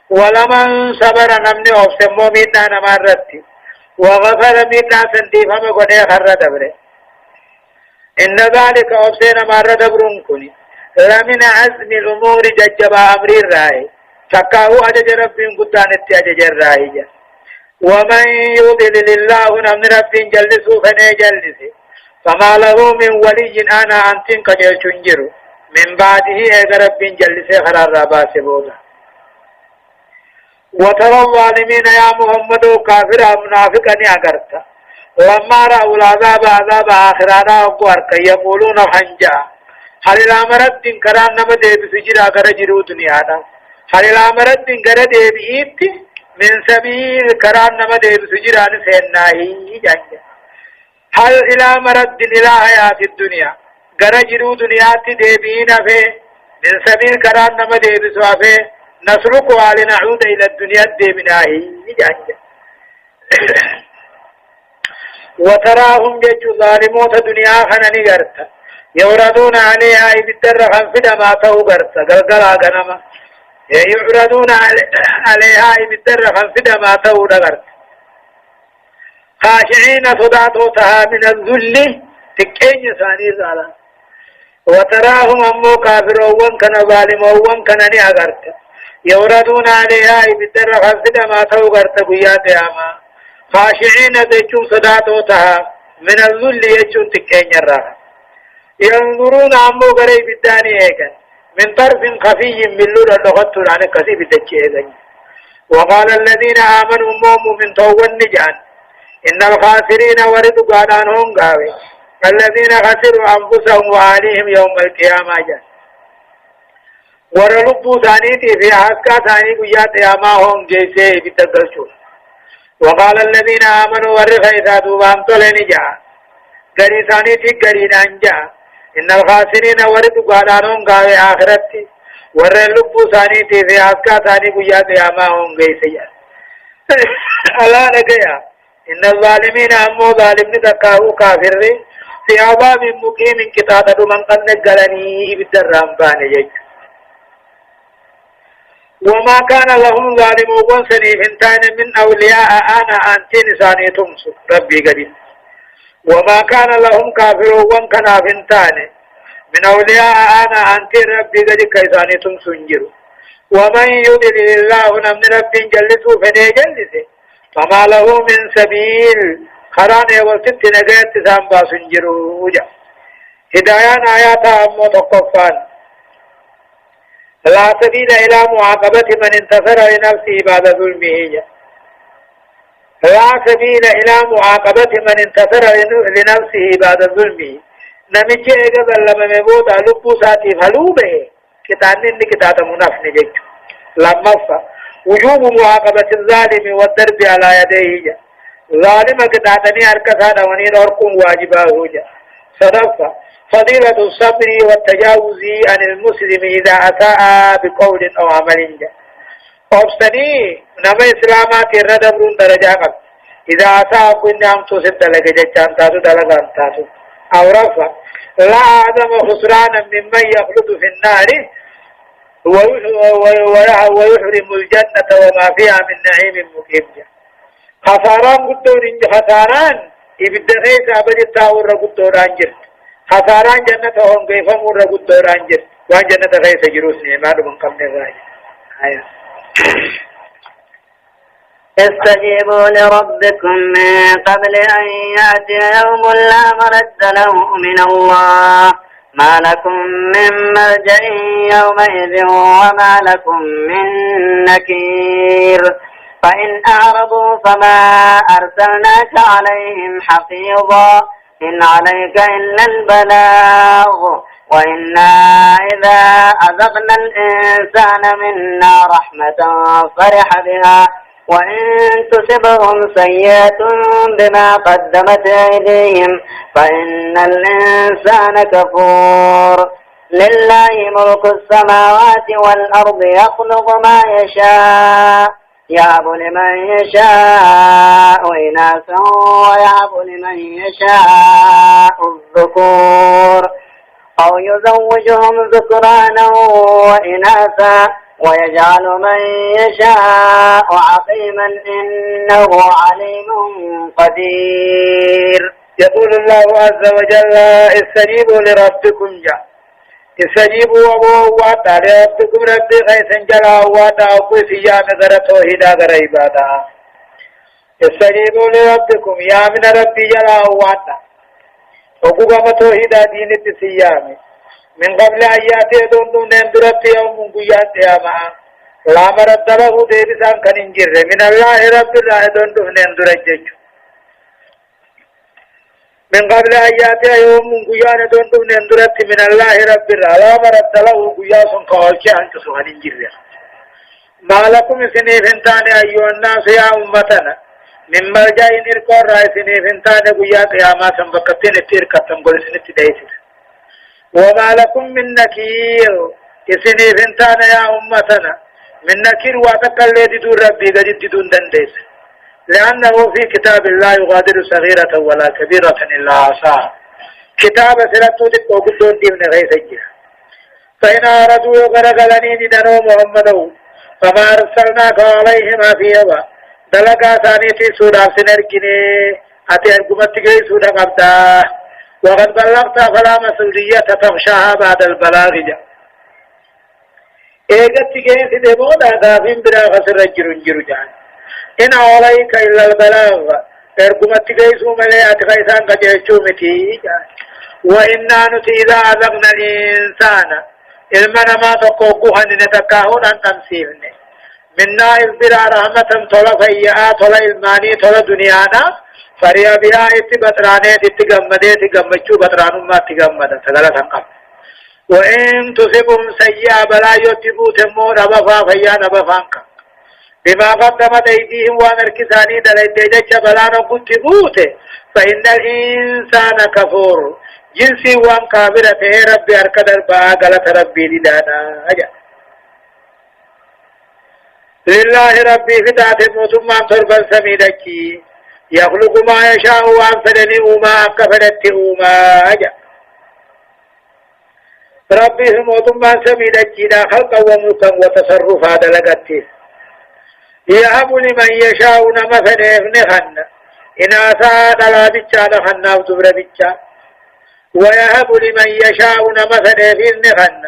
ولمن صبر نمني أفسمو ميدنا نمارت وغفر ميدنا سنديفا مقني خر دبره إن ذلك أفسين مار دبرون كني لمن عزم الأمور ججب أمر الرأي تكاو أجج رب قدان أجج الرأي ومن يضلل الله من رب جلسه فنجلس فما له من ولي أنا أنتم قجل تنجر من بعده إذا رب جلسه خرار رباس بوضا وترى الظالمين يا محمد كافر منافقا أغرت لما رأوا العذاب عذاب آخرانا وقوارك يقولون حنجا هل الامرت دين کران نما دے بسجرا کر جرو دنیا دا هل الامرت دين کر دے بیت من سبيل کران نما دے بسجرا نسناہی جانجا هل الامرت دين الى حیات الدنیا کر جرو دنیا تی دے بینا فے من سبيل کران نما دے بسوافے نسلك ولنعود الى الدنيا دے بناہی جانجا وتراهم جج ظالمون دنيا خنني غرتا يوردون عليها بالدر خنفد ما توقرت قلقلا غنما يعرضون عليها بالدر خنفد ما توقرت خاشعين صداتها من الذل تكين ثاني زالا وتراهم أمو كافر وان كان ظالم وان كان نعقرت يوردون عليها بالدر خنفد ما توقرت قيات عما خاشعين دجون صداتها من الذل يجون تكين الراحة ينظرون عمو غري بالداني ايكن من طرف خفي من لولا لغت عن كثيب تجيغن وقال الذين آمنوا مومو من طوّن نجان إن الخاسرين وردوا قادانهم قاوي الذين خسروا أنفسهم وعليهم يوم القيامة جان ورلبوا ثانيتي في حسكا ثاني قيات ياماهم جيسي بتقلشون وقال الذين آمنوا ورخيثا دوبان طلين جان غري ثانيتي غري نانجا إن الخاسرين وردوا قادانهم قاوي آخرتي ورلبوا ثانيتي في حسكا ثاني قيات ياماهم جيسي ألا نقيا إن الظالمين أمو ظالم تكاهو كافر في عذاب مقيم كتابة من قد نقلني بالدرام بانجج وما كان لهم ظالمون سنيفنتان من أولياء أنا أنتين ثاني تمسك ربي قديم وما كان لهم كافرون كنافنتان من أولياء أنا أنتين ربي قديم كيساني تمسنجر ومن يضلل الله من ربي جلسه فنجلسه فما له من سبيل خران وست نجات سامبا سنجروجا هدايان آيات أمو تقفان لا سبيل إلى معاقبة من انتصر لنفسه بعد ظلمه لا سبيل إلى معاقبة من انتصر لنفسه بعد ظلمه نمجي اقبل لما مبوض لبو ساتي فلوبه كتانين كتاتا منافن جيج لما وجوب معاقبة الظالم والضرب على يديه ظالم كتاتني أركسانا ونين أركم واجباه صدفة فضيلة الصبر والتجاوز عن المسلم إذا أساء بقول أو عمل أبستني نما إسلامات الردبرون درجات إذا أساء كن نعم توسد لك ججان تاسو دلغان تاسو أو رفع لا عدم خسرانا ممن يخلد في النار ويحرم الجنة وما فيها من نعيم مقيم خساران قدور خساران إبدغيس أبد التاور قدور أنجر خساران جنة هم كيف مر قدور أنجر وان جنة غيس جروسني ما من قبل الرأي استجيبوا لربكم من قبل أن يأتي يوم لا مرد له من الله ما لكم من ملجأ يومئذ وما لكم من نكير فإن أعرضوا فما أرسلناك عليهم حفيظا إن عليك إلا البلاغ وإنا إذا أذقنا الإنسان منا رحمة فرح بها وإن تصبهم سيئة بما قدمت أيديهم فإن الإنسان كفور لله ملك السماوات والأرض يخلق ما يشاء يهب لمن يشاء إناثا ويهب لمن يشاء الذكور أو يزوجهم ذكرانا وإناثا ويجعل من يشاء عقيما إنه عليم قدير يقول الله عز وجل استجيبوا لربكم جاء استجيبوا وواتا لربكم ربي غيث جلا واتا وكو سيام غير توحيدا غير عبادا استجيبوا لربكم يا من ربي جلا واتا وكو كما توحيدا دين السيام من قبل أن يأتي دون نندرت يوم قيات ياما لا مرد له ديبسان كننجر من الله رب الله دون نندرت جيجو من قبل أن يأتي يوم قيات دون نندرت من الله رب الله لا مرد له قياس كوالك أنت سوهن جر ما لكم سنيفنتان أيها الناس يا أمتنا من ملجأ نركور رأي سنيفنتان قيات ياما سنبقتين تيركتن قل سنتدايسر وما لكم من نكير إسني فنتان يا أمتنا من نكير واتقلت دون ربي قد دون دندس لأنه في كتاب الله يغادر صغيرة ولا كبيرة إلا عصاها كتاب سلطة وقدون دي من غير سجرة فإن أردوا غرقلني ندنو محمدو فما أرسلناك عليهم أفيوا دلقا ثانيتي سورة سنركني أتي أرقمتك سورة قبدا وقد بلغت فلا مسؤولية تخشاها بعد البلاغ جاء ايغت كيس دمودا غافين برا خسر جرو جان ان عليك الا البلاغ ارغمت كيس مليات كيسان كجچو متي وإنا نتي إذا أذقنا الإنسان علمنا ما تقوقوها نتكاهون أن تمثيلنا منا إذبرا رحمة طول فيئات طول إلماني طول دنيانا فريا بها اتبترانه اتغمده اتغمچو بترانو ما اتغمده تغلا تنقم وإن تصبهم سيئة بلا يتبو تمو ربفا فيا نبفانك بما قدمت أيديهم وانركساني دلائدجة بلانا كتبوت فإن الإنسان كفور جنسي وان كابرة ربي أركدر باقلة ربي لدانا أجا لله ربي فتاة موتما صربا سميدكي يخلق ما يشاء وانفدني وما كفدت وما أجا ربي موتما سميدكي لا خلق وملكا وتصرف هذا لقته يهب لمن يشاء نمثل ابنهن إن أساد لا بيتشا لخنا ودبر بيتشا ويهب لمن يشاء نمثل ابنهن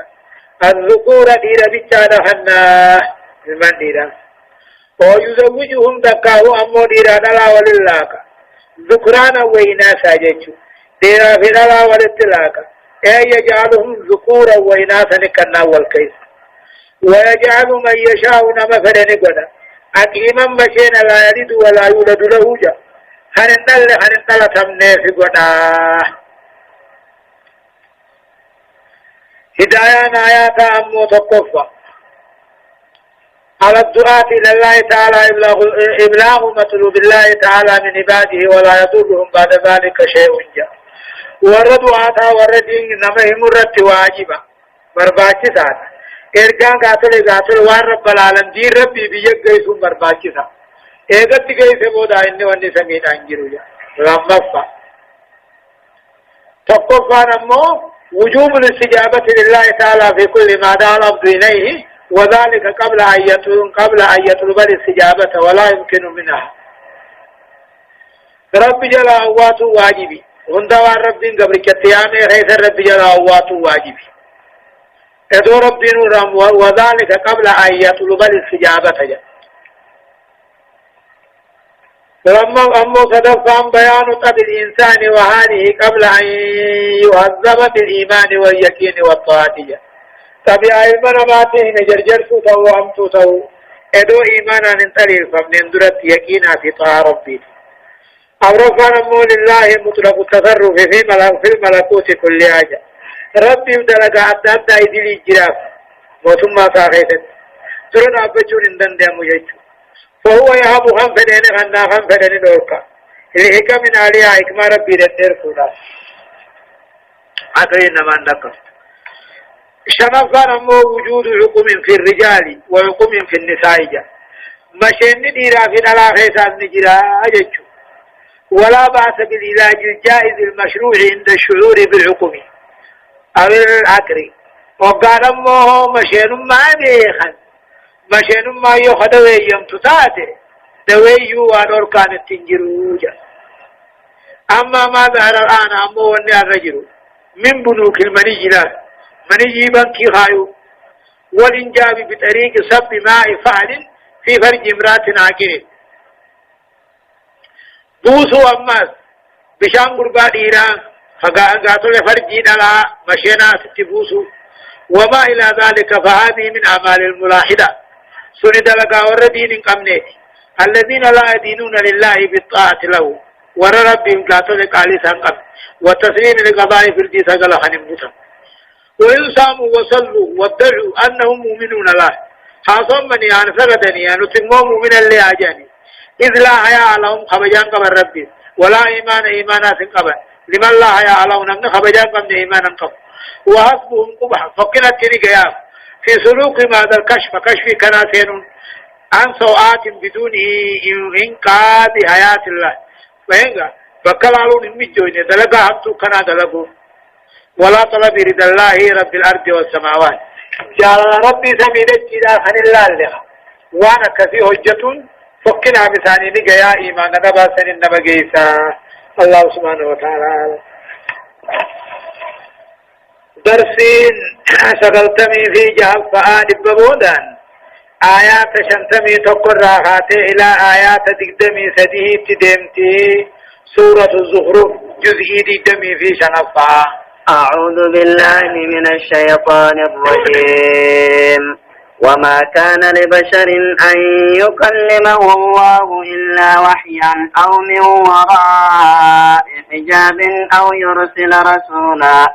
الذكور دير بيتشا لخنا المنديرا ويزوجهم دكاه أمو ديرا دلا وللاك ذكرانا وإناثا جيشو ديرا في دلا ولتلاك أي يجعلهم ذكورا وإناثا نكنا والكيس ويجعل من يشاء نمثل نقدا أكيما مشينا لا يلد ولا يولد له جا هننال تمني في قدا هدايان آيات أمو تقفى على الدعاة إلى الله تعالى إبلاغ مطلوب الله تعالى من عباده ولا يضرهم بعد ذلك شيء جاء ورد آتا ورد نمهم رد واجبا برباكي ساتا إرقان قاتل وان رب العالم دين ربي بيك غيثم برباكي ساتا إيغت غيث مودا إني واني سمين أنجرو جاء رمضا تقفى نمو وجوب الاستجابة لله تعالى في كل ما دعا العبد إليه وذلك قبل أن يطلب الاستجابة ولا يمكن منها رب جل أوات واجبي هندوان رب قبل كتيامي غيث رب جل أوات واجبي ادو رب نورم وذلك قبل أن يطلب الاستجابة جل لما أمو صدفا بيان قد الإنسان وهذه قبل أن يهذب بالإيمان واليقين والطاعة جل تبي أيمن ماته نجرجر سوتو أمتو تو إدو إيمانا ننتلي فمن درت يقينا في طاعة ربي أورفان أمو لله مطلق التصرف في الملكوت كل حاجة ربي ودلق أدى إذي الإجراف وثم ساخيثت ترون أبجون اندن دامو يجو فهو يهب خنفدين غنا خنفدين دوركا الحكم من عليها حكم ربي ردر فولا أكرين نمان دكا شنفان أمو وجود حكم في الرجال وحكم في النساء مشين ديرا في الألاخيسان نجرا أججو ولا بأس بالعلاج الجائز المشروع عند الشعور بالحكم أو العقل وقال أمو مشين ما بيخن مشين ما يخدوي يمتتاته دويو وانور كانت تنجروجا أما ما ظهر الآن أمو وني الرجل من بنوك المنيجنا من يجيبا كي خايو والإنجاب بطريق صب ماء فعل في فرج امرات عاقل بوسو أماس بشان قربا إيران فقاتل فرجين على مشينا ستبوسو وما إلى ذلك فهذه من أعمال الملاحدة سند لقا وردين قمنه الذين لا يدينون لله بالطاعة له وربهم لا تلك علي سنقم وتسليم لقضاء في الجيسة قال خنمتا وإن صاموا وصلوا وادعوا أنهم مؤمنون له حاصمني عن سردني أن تنمو مؤمن اللي أجاني إذ لا حياء لهم خبجان قبل ربي ولا إيمانا سنقبل لمن لا حياء لهم نمن خبجان قبل إيمانا قبل وحسبهم قبح فقنا تريقيا في سلوك ماذا الكشف كشف كناتين عن سوءات بدونه إنقاذ حياة الله فهنگا فكلالون المجوين دلقا حبتو كنا دلقو ولا طلب رد الله رب الأرض والسماوات جعل ربي سميد الجدال خن الله لها وانا كثي حجة فقنا بثاني نقيا إيمان نبا سنين نبا قيسا الله سبحانه وتعالى درسين شغلتمي في جهل فآل ببودان آيات شنتمي تقر راخاتي إلى آيات دقدمي سديه تدمتي سورة الزخرف جزئي دقدمي في شنفا أعوذ بالله من الشيطان الرجيم وما كان لبشر أن يكلمه الله إلا وحيا أو من وراء حجاب أو يرسل رسولا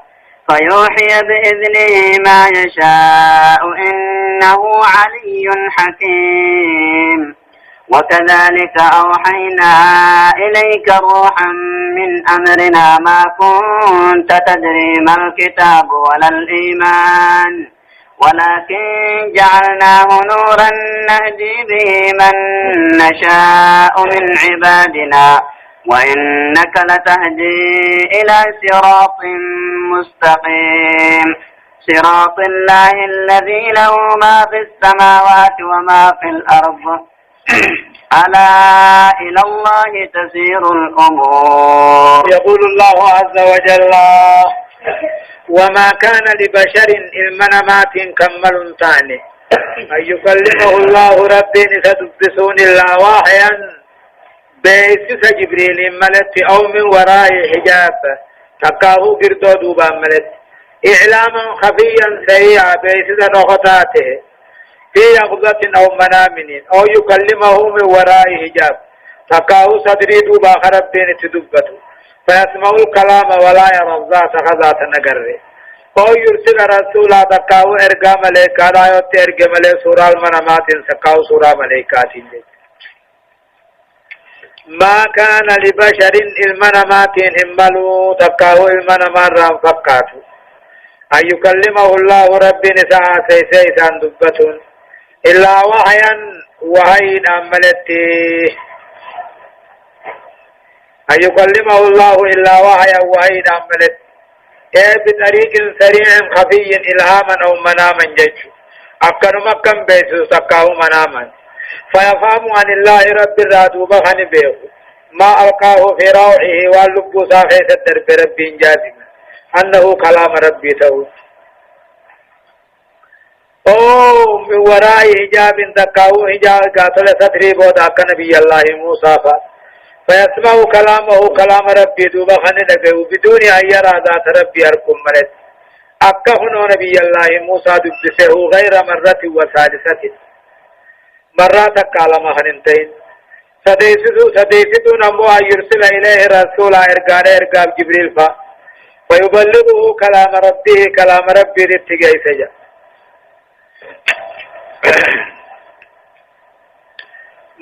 فيوحي بإذنه ما يشاء إنه علي حكيم وكذلك أوحينا إليك روحا من أمرنا ما كنت تدري ما الكتاب ولا الإيمان ولكن جعلناه نورا نهدي به من نشاء من عبادنا وإنك لتهدي إلى صراط مستقيم صراط الله الذي له ما في السماوات وما في الأرض ألا إلى الله تسير الأمور. يقول الله عز وجل وما كان لبشر المنامات كمل ثاني أن يكلمه الله ربي ستدبسون الله واحيا بيسس جبريل ملت أو من وراء حجاب تقاه قردو دوبا ملت إعلاما خفيا سريعا بيسس نخطاته في يقظة أو منام أو يكلمه من وراء حجاب تقاه صدري دوبا خرب بين تدبته فيسمع الكلام ولا يرى الذات خذات نقره أو يرسل رسولا تقاه إرقى ملكا لا يوتي إرقى ملك سورة المنامات سقاه سورة ملكات ما كان لبشر المنامات هملوا تقاه المنامات رام فقاتوا أن يكلمه الله ربي نساء سيسان دبتون إلا وحيا وحين أملته أن يكلمه الله إلا وحيا وحين أملته بطريق سريع خفي إلهاما أو مناما جج أكن مكان بيسو تقاه مناما فيفهم عن الله رب الراد وبخن به ما ألقاه في روحه واللب ساخيس الدرب ربي جازم أنه كلام ربي تو أو من وراء حجاب تقاه حجاب قاتل ستري بوداك نبي الله موسى فيسمع كلامه كلام ربي وبخن به بدون أن يرى ذات ربي أركم مرت أكهن نبي الله موسى دبسه غير مرة وثالثة مرات كلام هننتين سديسدو نمو يرسل إليه رسول إرقاب جبريل فيبلغه كلام ربه كلام ربه رتقى سجا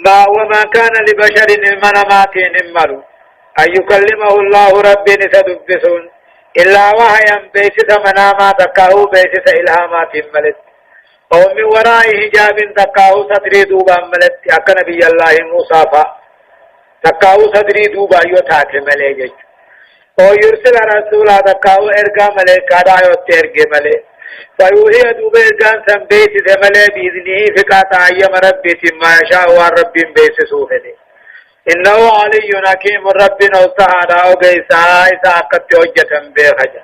ما وما كان لبشر المنامات نمروا أن يكلمه الله ربي نسدبسون إلا وحيا بيسس منامات كاو بيسس إلهامات ملت أو من وراء حجاب تقاه صدري دوبا ملت أكا نبي الله موسى تقاه صدري دوبا يوتاك مليجج أو يرسل رسولا تقاه إرقا ملك كادا يوتي ملك فيوهي دوبا إرقان سنبيت سملي بإذنه فقاطع أيام ربي ما يشاء والرب بيس سوفني إنه علي حكيم رب نوستهانا وقيسا إسا أقت حجة بيخجا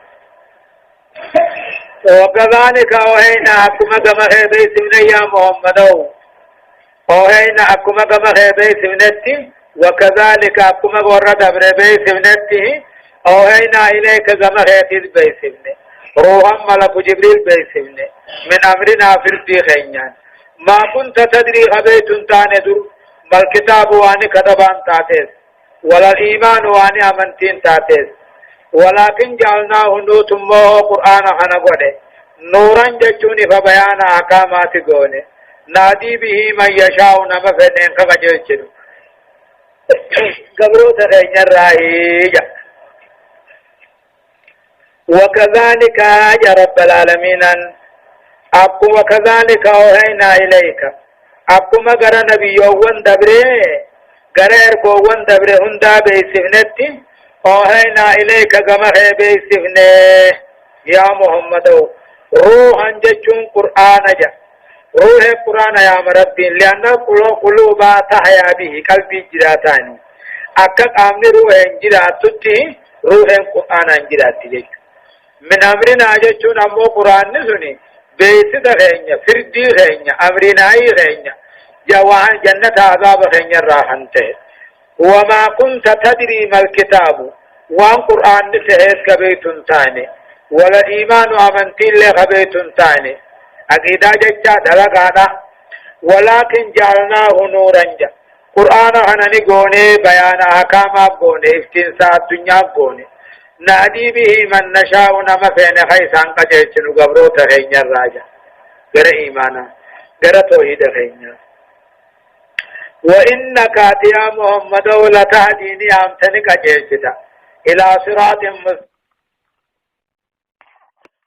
وكذلك أوهينا أكما كما خيبي سمنا يا محمد أوهينا أكما كما خيبي سمنتي وكذلك أكما ورد أبربي سمنتي أوهينا إليك كما خيبي سمني روحا ملك جبريل بيسمني من أمرنا فردي خينيان ما كنت تدري خبيت تاندر ما الكتاب واني كتبان تاتيس ولا الإيمان واني أمنتين تاتيس ولكن جعلناه نوت موه قرآن خنقوده نورا جچوني فبيان أحكامات قونه نادي به من يشاء نمفنين خمجلچنو قبرو تخيني الرائجة وكذلك يا رب العالمين أبكم وكذلك أوهينا إليك أبكم غير نبي وان دبره غير إركو وان دبره هندا بيسفنتي أوهينا إليك كما هي بيسفنه يا محمد روحا جچون قرآن جا روح قرآن يا مربين لأن قلوبا تحيا به قلبي جراتاني أكد آمن روح جراتتي روح قرآن جراتي من أمرنا جچون أمو قرآن نسوني بيسد غينيا فردي غينيا أمرنا أي غينيا جوان جنة عذاب غينيا راحنته وما كنت تدري ما الكتاب وان قرآن نسهيس كبيت تاني ولا إيمان أمنتين لغبيت تاني أكيدا ججا دلقانا ولكن جعلناه نورا جا قرآن هنني قوني بيان أحكام قوني افتنساء الدنيا قوني نادي به من نشاء نما فين خيسان قجيچنو غبرو تخينيا راجا غير إيمانا غير توحيد خينيا وإنك يا محمد لتهديني أمتني قجيچتا إلى صراط مستقيم